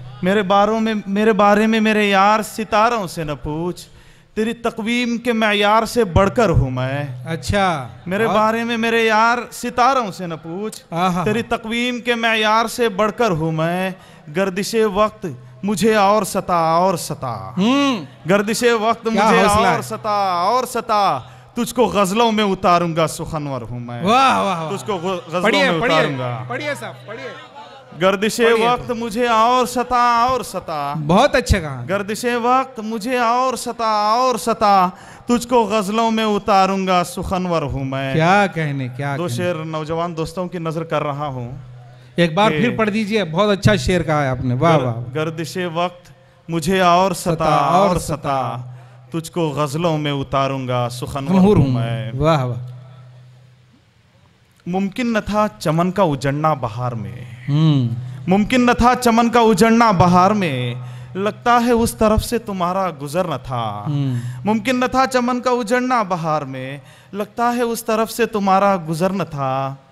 मेरे बारे में मेरे यार सितारों से न पूछ। तेरी तकवीम के मैयार से बढ़कर हूँ मैं। अच्छा। मेरे बारे में मेरे यार सितारों से न पूछ। आहा। तेरी तकवीम के मैयार से बढ़कर हूँ मैं। गर्दिशे वक्त मुझे और सता और सता। गर्दिशे वक्त क्या मुझे हौसला और है। सता और सता। तुझको गजलों में उतारूंगा, सुखनवर हूँ मैं। वाह वाह वाह। तुझको गजलों पढ़िए में पढ़िए उतारूंगा। पढ़िए साहब, पढ़िए। गर्दिशे पढ़िए। वक्त मुझे और सता और सता। बहुत अच्छे कहा। गर्दिशे वक्त मुझे और सता और सता। तुझको गजलों में उतारूंगा, सुखनवर हूँ मैं। क्या कहने क्या दो कहने। शेर नौजवान दोस्तों की नजर कर रहा हूँ। एक बार के- फिर पढ़ दीजिए, बहुत अच्छा शेर कहा है आपने। वाह वाह। गर्दिशे वक्त मुझे और सता और सता। तुझको गजलों में उतारूंगा, सुखनवर मशहूर हूँ हूँ मैं। वाह वाह। मुमकिन न था चमन का उजड़ना बहार में। मुमकिन न था चमन का उजड़ना बहार में। लगता है उस तरफ से तुम्हारा गुजर न था। मुमकिन न था चमन का उजड़ना बहार में। लगता है उस तरफ से तुम्हारा गुजर न था।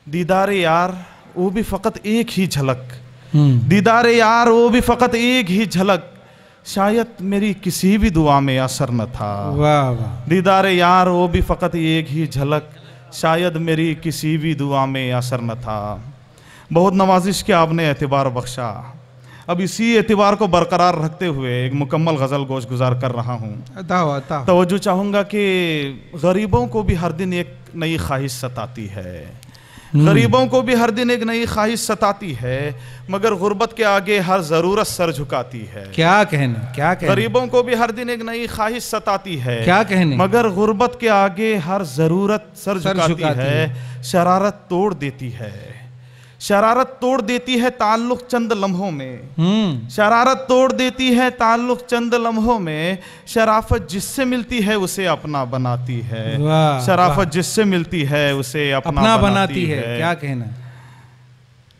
दीदार यार वो भी फ़कत एक ही झलक, दीदार यार वो भी फ़कत एक ही झलक, शायद मेरी किसी भी दुआ में असर न था। वाह वाह। दीदार यार वो भी फ़कत एक ही झलक, शायद मेरी किसी भी दुआ में असर न था। बहुत नवाजिश के आपने एतबार बख्शा। अब इसी एतबार को बरकरार रखते हुए एक मुकम्मल गज़ल गोश गुजार कर रहा हूँ। तवज्जो चाहूँगा कि गरीबों को भी हर दिन एक नई ख्वाहिश सताती है, गरीबों को भी हर दिन एक नई ख्वाहिश सताती है, मगर गुर्बत के आगे हर ज़रूरत सर झुकाती है। क्या कहने, क्या कहने। गरीबों को भी हर दिन एक नई ख्वाहिश सताती है, क्या कहने, मगर गुर्बत के आगे हर ज़रूरत सर झुकाती है। शरारत तोड़ देती है, शरारत तोड़ देती है ताल्लुक चंद लम्हों में, शरारत तोड़ देती है ताल्लुक चंद लम्हों में, शराफत जिससे मिलती है उसे अपना बनाती है, शराफत जिससे मिलती है उसे अपना बनाती है। क्या कहना।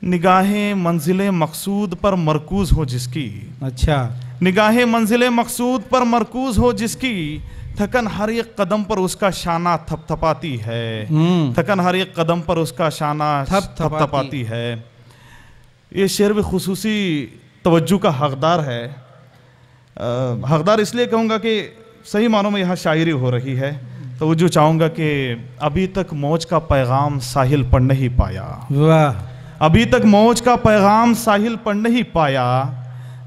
निगाहें मंजिले मकसूद पर मरकूज हो जिसकी, अच्छा, निगाहें मंजिले मकसूद पर मरकूज हो जिसकी, थकन हर एक कदम पर उसका शाना थपथपाती है, थकन हर एक कदम पर उसका शाना थपथपाती है। ये शेर भी खुसूसी तवज्जो का हकदार है। हकदार इसलिए कहूँगा कि सही मानों में यहाँ शायरी हो रही है। तवज्जो चाहूँगा कि अभी तक मौज का पैगाम साहिल पढ़ नहीं पाया, वाह, अभी तक मौज का पैगाम साहिल पढ़ नहीं पाया,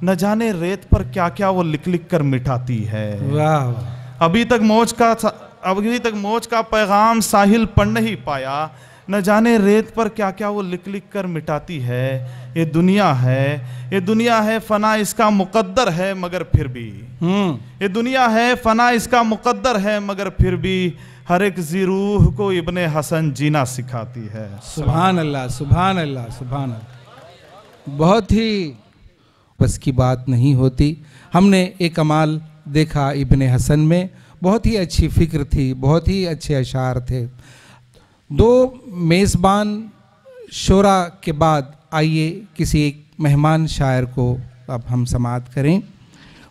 न जाने रेत पर क्या क्या वो लिख लिख कर मिटाती है। वाह, अभी तक मौज का पैगाम साहिल पढ़ नहीं पाया, न जाने रेत पर क्या क्या वो लिख लिख कर मिटाती है। ये दुनिया है, ये दुनिया है फना इसका मुकद्दर है, मगर फिर भी ये दुनिया है फना इसका मुकद्दर है, मगर फिर भी हर एक ज़िरूह को इब्ने हसन जीना सिखाती है। सुभान अल्लाह, सुभान अल्लाह, सुभान अल्लाह। बहुत ही बस की बात नहीं होती। हमने एक कमाल देखा इब्ने हसन में, बहुत ही अच्छी फ़िक्र थी, बहुत ही अच्छे अशार थे। दो मेज़बान शोरा के बाद आइए किसी एक मेहमान शायर को अब हम समाअत करें।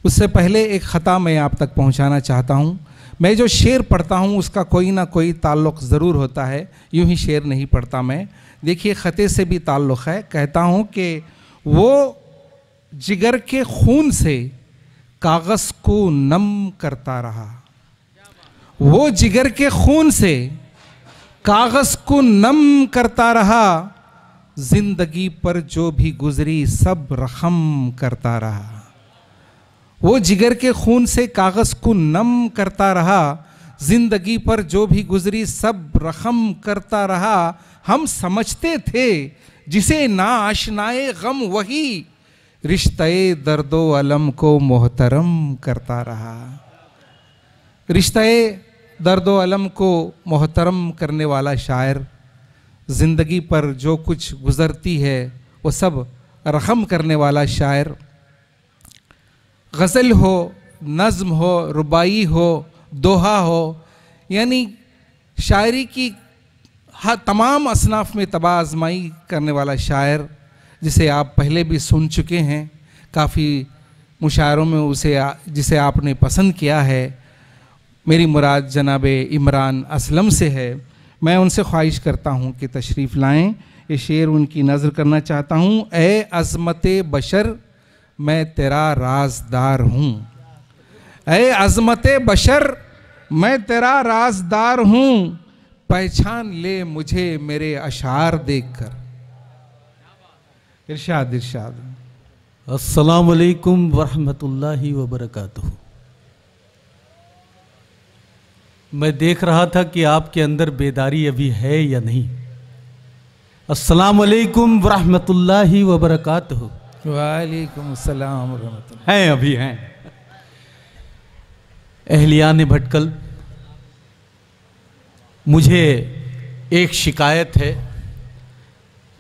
उससे पहले एक ख़ता मैं आप तक पहुंचाना चाहता हूं। मैं जो शेर पढ़ता हूं उसका कोई ना कोई ताल्लुक़ ज़रूर होता है, यूं ही शेर नहीं पढ़ता मैं। देखिए ख़ते से भी ताल्लुक़ है। कहता हूं कि वो जिगर के खून से कागज़ को नम करता रहा, वो जिगर के खून से कागज़ को नम करता रहा, जिंदगी पर जो भी गुजरी सब रखम करता रहा। वो जिगर के खून से कागज़ को नम करता रहा, जिंदगी पर जो भी गुजरी सब रखम करता रहा। हम समझते थे जिसे ना आशनाए गम वही रिश्ते दर्दो अलम को मोहतरम करता रहा। रिश्ते दर्दो अलम को मोहतरम करने वाला शायर, ज़िंदगी पर जो कुछ गुज़रती है वो सब रहम करने वाला शायर। गज़ल हो, नज़्म हो, रुबाई हो, दोहा हो, यानी शायरी की तमाम असनाफ में तबाह आज़माई करने वाला शायर, जिसे आप पहले भी सुन चुके हैं, काफ़ी मुशायरों में जिसे आपने पसंद किया है। मेरी मुराद जनाब इमरान असलम से है। मैं उनसे ख्वाहिश करता हूँ कि तशरीफ़ लाएं। ये शेर उनकी नज़र करना चाहता हूँ। ए अज़मते बशर मैं तेरा राज़दार हूँ, ए अज़मते बशर मैं तेरा राज़दार हूँ, पहचान ले मुझे मेरे अशार देखकर। इरशाद इरशाद। अस्सलामु अलैकुम वरहमतुल्लाहि वबरकातुहू। मैं देख रहा था कि आपके अंदर बेदारी अभी है या नहीं। अस्सलामु अलैकुम वरहमतुल्लाहि वबरकातुहू। वालेकुम अस्सलाम वरहमतुल्लाह। हैं, अभी हैं। अहलियान भटकल, मुझे एक शिकायत है,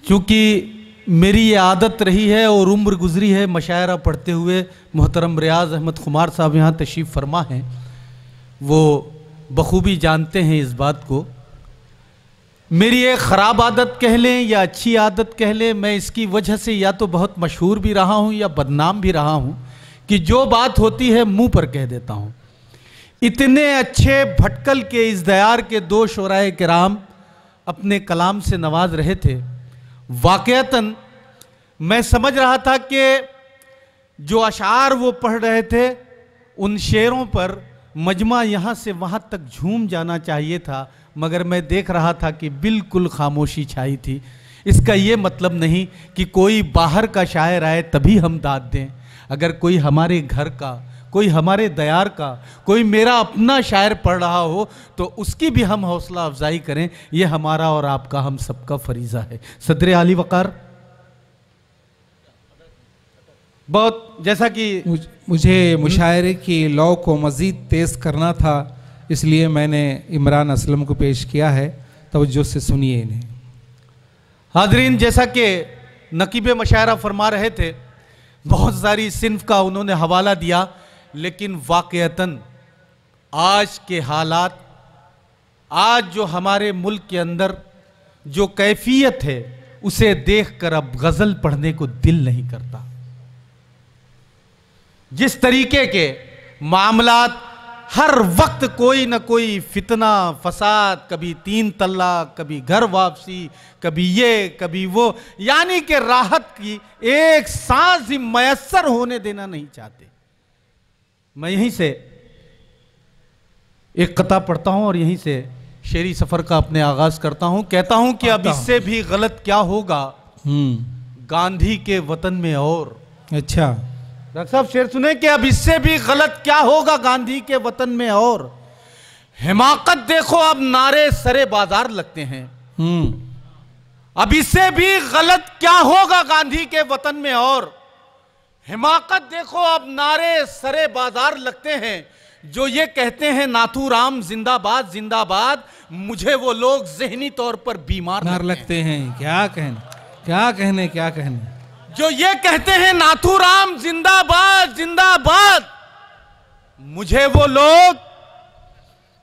क्योंकि मेरी ये आदत रही है और उम्र गुजरी है मशायरा पढ़ते हुए। मोहतरम रियाज अहमद खुमार साहब यहाँ तशरीफ़ फरमा हैं, वो बखूबी जानते हैं इस बात को। मेरी एक ख़राब आदत कह लें या अच्छी आदत कह लें, मैं इसकी वजह से या तो बहुत मशहूर भी रहा हूँ या बदनाम भी रहा हूँ कि जो बात होती है मुंह पर कह देता हूँ। इतने अच्छे भटकल के इस दयार के दो शोराए किराम अपने कलाम से नवाज रहे थे। वाकईतन मैं समझ रहा था कि जो अशार वो पढ़ रहे थे उन शेरों पर मजमा यहाँ से वहाँ तक झूम जाना चाहिए था, मगर मैं देख रहा था कि बिल्कुल खामोशी छाई थी। इसका ये मतलब नहीं कि कोई बाहर का शायर आए तभी हम दाद दें। अगर कोई हमारे घर का, कोई हमारे दयार का, कोई मेरा अपना शायर पढ़ रहा हो तो उसकी भी हम हौसला अफजाई करें। ये हमारा और आपका, हम सबका फरीज़ा है। सदर आली वक़ार, बहुत जैसा कि मुझे मुशायरे की लौ को मज़ीद तेज़ करना था, इसलिए मैंने इमरान असलम को पेश किया है। तवज्जो से सुनिए इन्हें। हाज़रीन, जैसा कि नकीब मशायरा फरमा रहे थे, बहुत सारी सिन्फ का उन्होंने हवाला दिया, लेकिन वाक़ईतन आज के हालात, आज जो हमारे मुल्क के अंदर जो कैफियत है उसे देखकर अब गज़ल पढ़ने को दिल नहीं करता। जिस तरीके के मामलात, हर वक्त कोई ना कोई फितना फसाद, कभी 3 तलाक, कभी घर वापसी, कभी ये कभी वो, यानी कि राहत की एक सांस ही मयस्सर होने देना नहीं चाहते। मैं यहीं से एक कता पढ़ता हूं और यहीं से शेरी सफर का अपने आगाज करता हूं। कहता हूं कि अब इससे भी गलत क्या होगा गांधी के वतन में। और अच्छा डॉक्टर साहब शेर सुने कि अब इससे भी गलत क्या होगा गांधी के वतन में। और हिमाकत देखो अब नारे सरे बाजार लगते हैं। अब इससे भी गलत क्या होगा गांधी के वतन में। और हिमाकत देखो अब नारे सरे बाजार लगते हैं। जो ये कहते हैं नाथूराम जिंदाबाद जिंदाबाद, मुझे वो लोग ज़हनी तौर पर बीमार लगते हैं। क्या कहने जो ये कहते हैं नाथूराम जिंदाबाद जिंदाबाद, मुझे वो लोग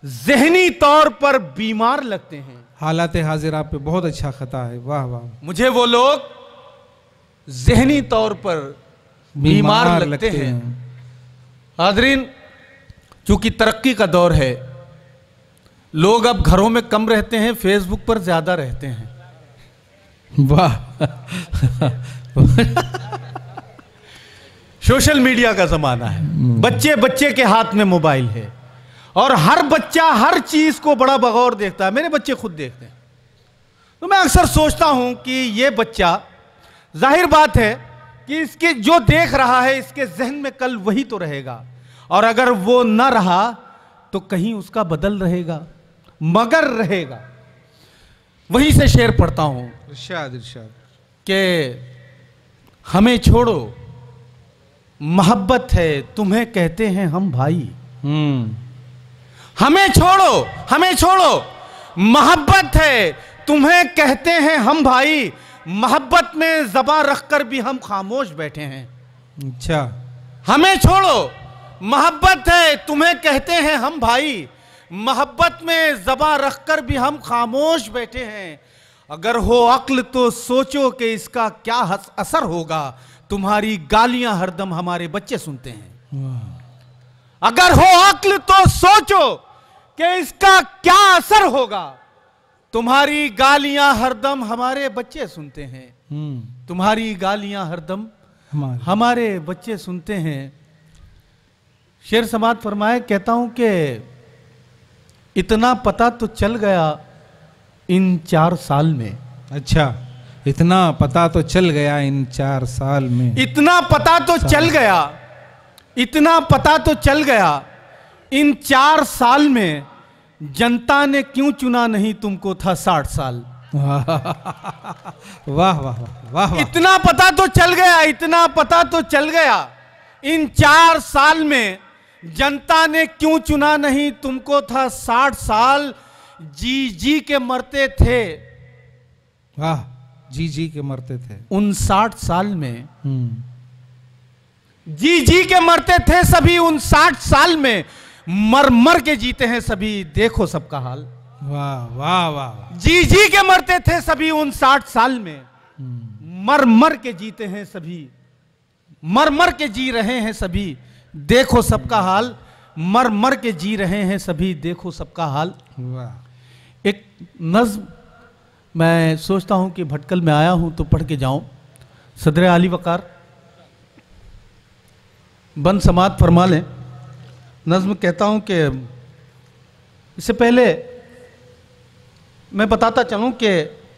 ज़हनी तौर पर बीमार लगते हैं। हालात हाजिर आप पे बहुत अच्छा खता है। वाह वाह। मुझे वो लोग ज़हनी तौर पर बीमार लगते हैं। हाज़रीन, चूंकि तरक्की का दौर है, लोग अब घरों में कम रहते हैं, फेसबुक पर ज्यादा रहते हैं। वाह। सोशल मीडिया का जमाना है, बच्चे बच्चे के हाथ में मोबाइल है और हर बच्चा हर चीज को बड़ा बगौर देखता है। मेरे बच्चे खुद देखते हैं। तो मैं अक्सर सोचता हूं कि ये बच्चा, जाहिर बात है कि इसके जो देख रहा है इसके जहन में कल वही तो रहेगा, और अगर वो ना रहा तो कहीं उसका बदल रहेगा, मगर रहेगा। वहीं से शेर पढ़ता हूं, इरशाद इरशाद कि हमें छोड़ो मोहब्बत है तुम्हें कहते हैं हम भाई। हमें छोड़ो मोहब्बत है तुम्हें कहते हैं हम भाई, मोहब्बत में ज़बां रखकर भी हम खामोश बैठे हैं। अच्छा। हमें छोड़ो मोहब्बत है तुम्हें कहते हैं हम भाई, मोहब्बत में ज़बां रखकर भी हम खामोश बैठे हैं। अगर हो अक्ल तो सोचो कि इसका क्या असर होगा, तुम्हारी गालियां हरदम हमारे बच्चे सुनते हैं। अगर हो अक्ल तो सोचो कि इसका क्या असर होगा, तुम्हारी गालियां हरदम हमारे बच्चे सुनते हैं। तुम्हारी गालियां हरदम हमारे बच्चे सुनते हैं। शेर समात फरमाए, कहता हूं कि इतना पता तो चल गया इन 4 साल में। अच्छा, इतना पता तो चल गया इन 4 साल में। इतना पता तो चल गया, इतना पता तो चल गया इन 4 साल में, जनता ने क्यों चुना नहीं तुमको था 60 साल। वाह वाह वाह वाह। इतना पता तो चल गया, इतना पता तो चल गया इन 4 साल में, जनता ने क्यों चुना नहीं तुमको था 60 साल। जी जी के मरते थे। वाह, जी जी के मरते थे 59 साल में। जी जी के मरते थे सभी 59 साल में, मर मर के जीते हैं सभी, देखो सबका हाल। वाह वाह वाह। जी जी के मरते थे सभी 59 साल में, मर मर के जीते हैं सभी, मर मर के जी रहे हैं सभी, देखो सबका हाल। मर मर के जी रहे हैं सभी, देखो सबका हाल। वाह। एक नज्म मैं सोचता हूँ कि भटकल में आया हूँ तो पढ़ के जाऊँ। सदर आली वक़ार बंद समात फरमा लें। नज़्म कहता हूँ कि इससे पहले मैं बताता चलूँ कि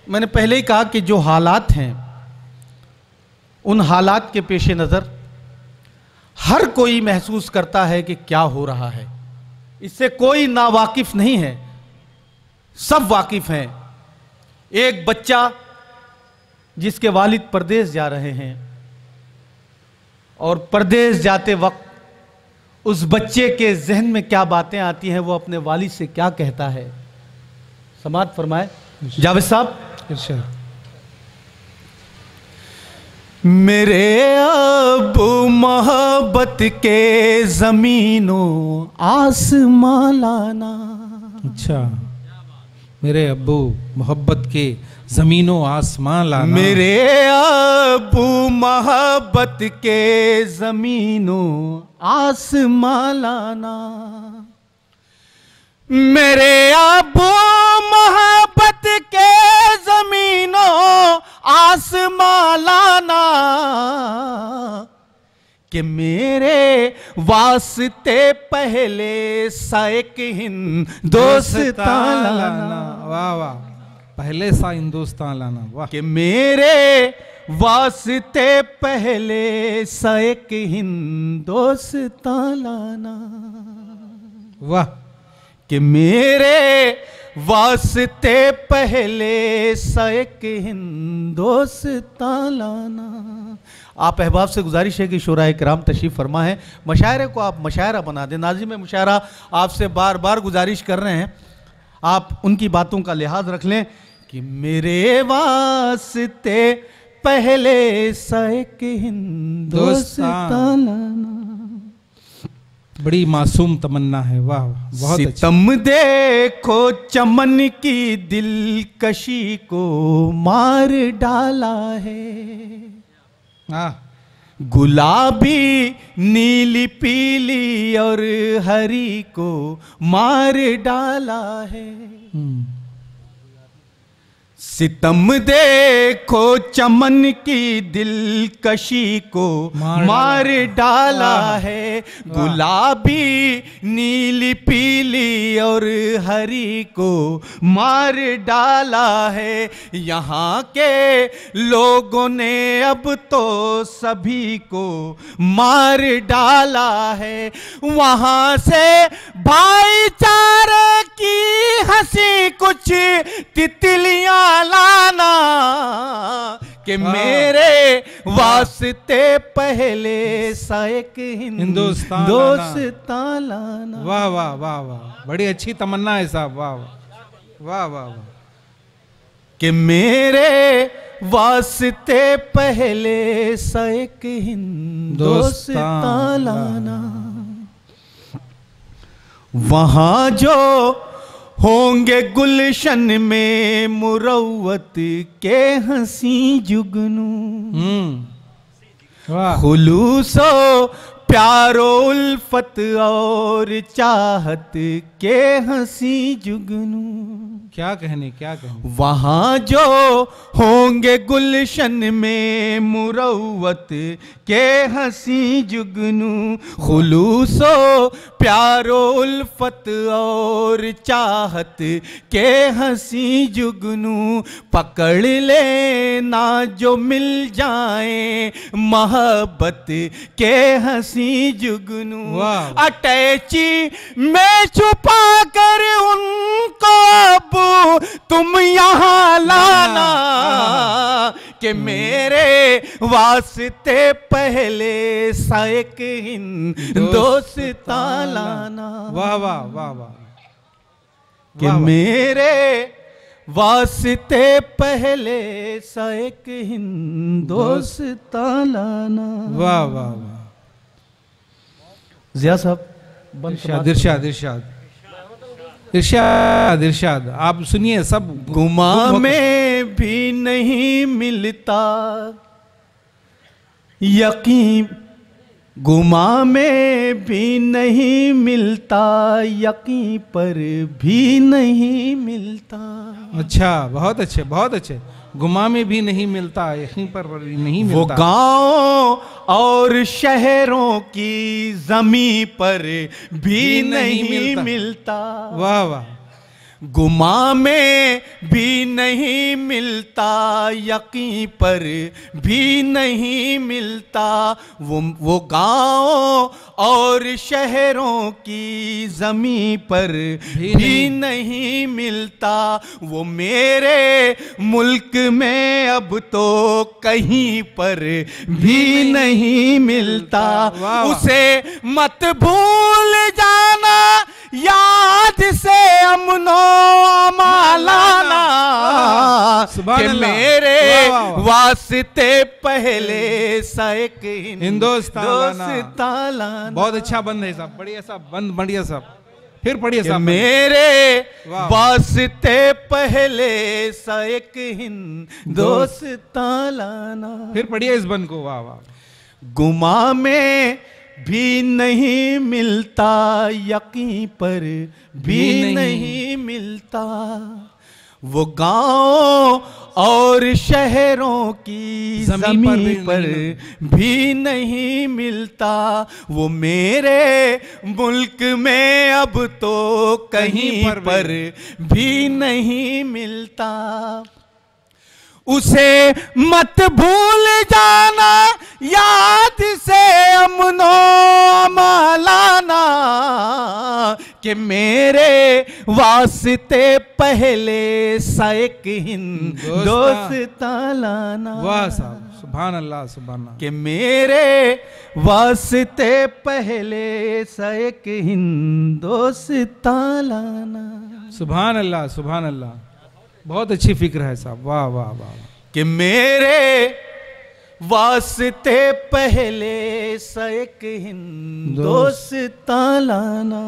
मैंने पहले ही कहा कि जो हालात हैं उन हालात के पेश नज़र हर कोई महसूस करता है कि क्या हो रहा है। इससे कोई नावाकिफ नहीं है, सब वाकिफ हैं। एक बच्चा जिसके वालिद परदेश जा रहे हैं और परदेश जाते वक्त उस बच्चे के जहन में क्या बातें आती हैं, वो अपने वालिद से क्या कहता है। समात फरमाए जावेद साहब। इरशाद। मेरे अबू मोहब्बत के ज़मीनों आसमां लाना। अच्छा, मेरे अब्बू मोहब्बत के ज़मीनों आसमां लाना। मेरे अबू मोहब्बत के ज़मीनों आसमां लाना। मेरे अबू मोहब्बत के ज़मीनों आसमां लाना कि मेरे वास्ते पहले साइक हिंदुस्तान लाना। वाह वाह, पहले सा हिंदुस्तान लाना। वाह। कि मेरे वास्ते पहले साइक हिंदुस्तान लाना। वाह। कि मेरे वास्ते पहले साइक हिंदुस्तान लाना। आप अहबाब से गुजारिश है कि शोराए किराम तशरीफ़ फरमा है, मशायरे को आप मशायरा बना दें। नाज़िम मुशायरा आपसे बार बार गुजारिश कर रहे हैं, आप उनकी बातों का लिहाज रख लें कि मेरे वास्ते पहले साइक हिंदुस्तान लाना। बड़ी मासूम तमन्ना है। वाह, बहुत अच्छा। सितम देखो चमन की दिलकशी को मार डाला है। गुलाबी नीली पीली और हरी को मार डाला है। सितम देखो चमन की दिलकशी को मार डाला है। गुलाबी नीली पीली और हरी को मार डाला है। यहाँ के लोगों ने अब तो सभी को मार डाला है। वहाँ से भाईचारे की हंसी कुछ तितलियां लाना कि मेरे वास्ते पहले साइक हिंदुस्तान लाना। वाह वाह वाह वाह, बड़ी अच्छी तमन्ना है साहब। वाह वाह वाह वाह वाह। कि मेरे वास्ते पहले साइक हिंदुस्तान लाना। वहाँ जो होंगे गुलशन में मुरव्वत के हंसी जुगनू। खुलूसो प्यारो उल्फत और चाहत के हंसी जुगनू। क्या कहने, क्या कहने। वहाँ जो होंगे गुलशन में मुरव्वत के हंसी जुगनू। खुलूसो प्यारो उल्फत और चाहत के हंसी जुगनू। पकड़ लेना जो मिल जाए मोहब्बत के हंसी जुगनू। अटैची में छुपा कर उनको अब तुम यहाँ लाना कि मेरे वास्ते पहले साइक हिंदुस्तान लाना। वाह वाह वाह वाह। कि मेरे वास्ते पहले साइक हिंदुस्तान लाना। वाह वाह वाह। जिया साहब, इरशाद इरशाद इरशाद इरशाद इरशाद। आप सुनिए सब। गुमा में भी नहीं मिलता यकीन गुमा में भी नहीं मिलता, यकीन पर भी नहीं मिलता। अच्छा, बहुत अच्छे, बहुत अच्छे। गुमा में भी नहीं मिलता, यकीन पर भी नहीं मिलता। वो गाँव और शहरों की जमी पर भी नहीं मिलता। वाह वाह। गुमा में भी नहीं मिलता, यकीन पर भी नहीं मिलता। वो गाँव और शहरों की जमी पर भी नहीं मिलता। वो मेरे मुल्क में अब तो कहीं पर भी नहीं मिलता। उसे मत भूल जाना, याद से अमनो अमालाना, कि मेरे वास्ते पहले सा एक हिंदुस्तान लाना। बहुत अच्छा बंद है साहब, बढ़िया साहब, बंद बढ़िया साहब। फिर पढ़िए साहब। मेरे वास्ते पहले सा एक हिंदुस्तान लाना। फिर पढ़िए इस बंद को। वाह वाह। गुमा में भी नहीं मिलता, यकीन पर भी नहीं मिलता। वो गाँव और शहरों की ज़मीन पर भी नहीं मिलता। वो मेरे मुल्क में अब तो कहीं पर भी नहीं मिलता। उसे मत भूल जाना, याद से अमनो अमालाना, कि मेरे वास्ते पहले सा एक हिंदुस्तान लाना। वाह साहब, सुभान अल्लाह, सुभान अल्लाह। कि मेरे वास्ते पहले सा एक हिंदुस्तान लाना। सुभान अल्लाह, सुभान अल्लाह। बहुत अच्छी फिक्र है साहब। वाह वाह वाह। कि मेरे वास्ते पहले सा एक हिंदुस्तान लाना।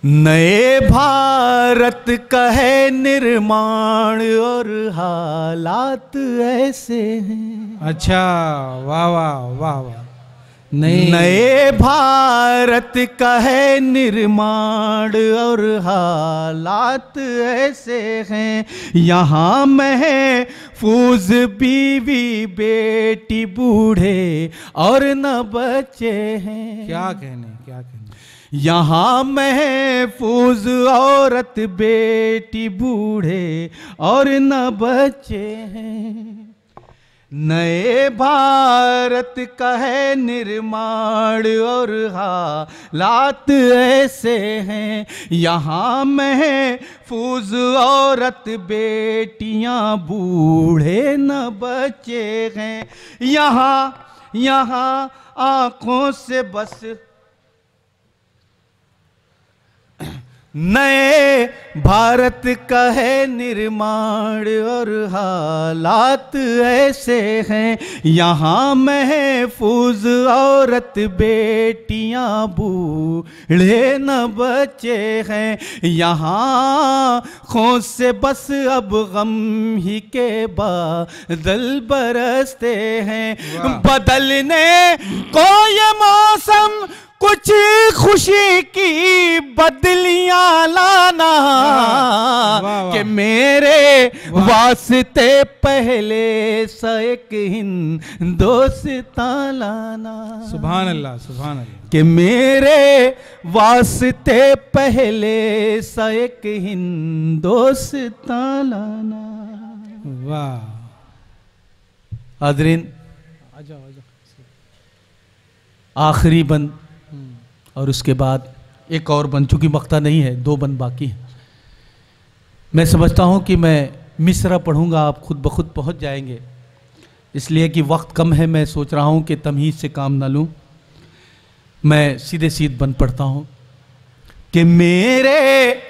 नए भारत का है निर्माण और हालात ऐसे हैं। अच्छा, वाह वाह वाह वाह। नए भारत का है निर्माण और हालात ऐसे हैं। यहाँ महफूज बीवी बेटी बूढ़े और न बच्चे हैं। क्या कहने, क्या कहने। यहाँ महफूज औरत बेटी बूढ़े और न बच्चे हैं। नए भारत का है निर्माण और हालात ऐसे हैं। यहाँ महफूज औरत बेटियां बूढ़े न बच्चे हैं। यहाँ आँखों से बस नए भारत का है निर्माण और हालात ऐसे हैं। यहाँ महफूज औरत बेटियां बूढ़े न बच्चे हैं। यहाँ आँखों से बस अब गम ही के बादल बरसते हैं। बदलने को ये मौसम कुछ खुशी की बदलियां लाना, कि मेरे वास्ते पहले सा एक हिंदुस्तान लाना। सुभान अल्लाह, सुभान अल्लाह। कि मेरे वास्ते पहले सा एक हिंदुस्तान लाना। वाह। हाज़रीन, आखिरी बंद और उसके बाद एक और बंद, चूंकि मक्ता नहीं है, 2 बंद बाकी हैं। मैं समझता हूँ कि मैं मिसरा पढ़ूंगा, आप खुद ब खुद पहुँच जाएंगे। इसलिए कि वक्त कम है, मैं सोच रहा हूँ कि तमहीद से काम ना लूँ। मैं सीधे सीध बंद पढ़ता हूँ। कि मेरे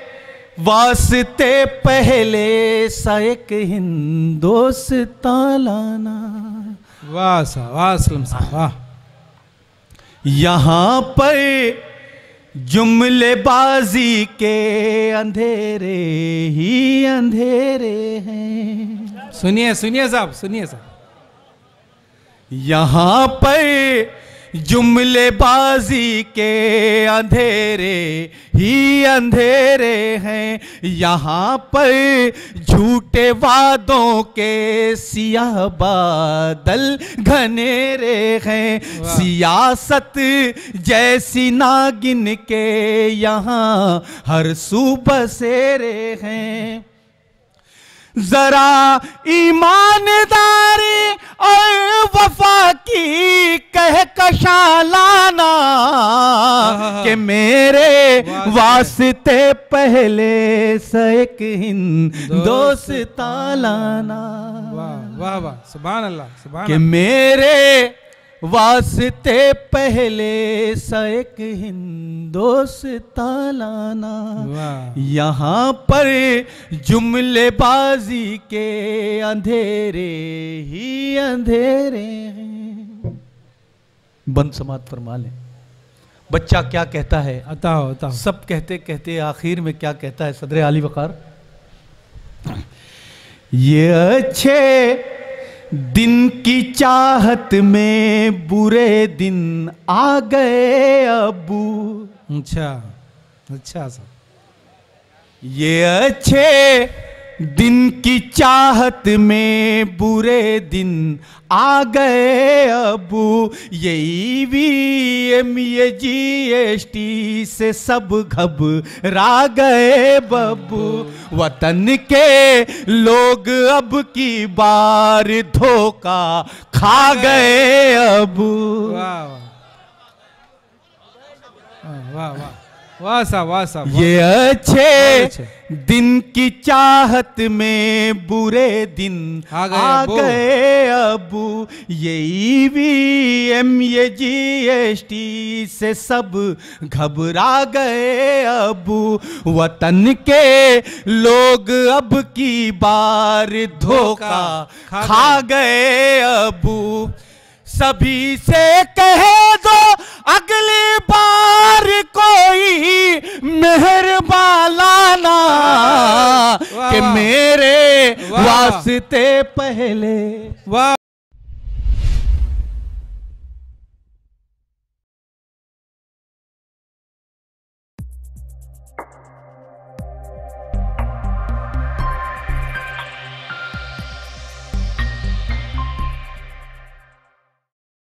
वास्ते पहले सा एक हिंदुस्तान लाना। वाह साहब, वाह असलम साहब, वाह। यहाँ पर जुमलेबाजी के अंधेरे ही अंधेरे हैं। सुनिए, सुनिए साहब, सुनिए साहब। यहाँ पर जुमलेबाजी के अंधेरे ही अंधेरे हैं, यहाँ पर झूठे वादों के सियाह बादल घनेरे हैं, सियासत जैसी नागिन के यहाँ हर सू बसेरे हैं। जरा ईमानदारी और वफा की कह कशा लाना कि मेरे वास्ते पहले से एक हिंदोस्ता लाना। वाह वाह वाह, सुभान अल्लाह, सुभान कि मेरे वास्ते पहले सा एक हिंदोस्ता लाना। यहाँ पर जुमलेबाजी के अंधेरे ही अंधेरे हैं। बंद समात फरमा लें। बच्चा क्या कहता है, अता सब कहते कहते आखिर में क्या कहता है सदर आली वकार, ये अच्छे दिन की चाहत में बुरे दिन आ गए अबू। अच्छा अच्छा सा, ये अच्छे दिन की चाहत में बुरे दिन आ गए अबू, ये ईवीएम ये जीएसटी से सब घबरा गए बब्बू। वतन के लोग अब की बार धोखा खा गए अबू। वाह वाह वाह वाह साहब, वाह साहब। ये अच्छे दिन की चाहत में बुरे दिन आ गए अबू, ये ईवीएम ये जीएसटी से सब घबरा गए अबू। वतन के लोग अब की बार धोखा खा गए अबू। सभी से कह दो अगली बार कोई मेहरबान लाना कि मेरे वास्ते पहले। वाह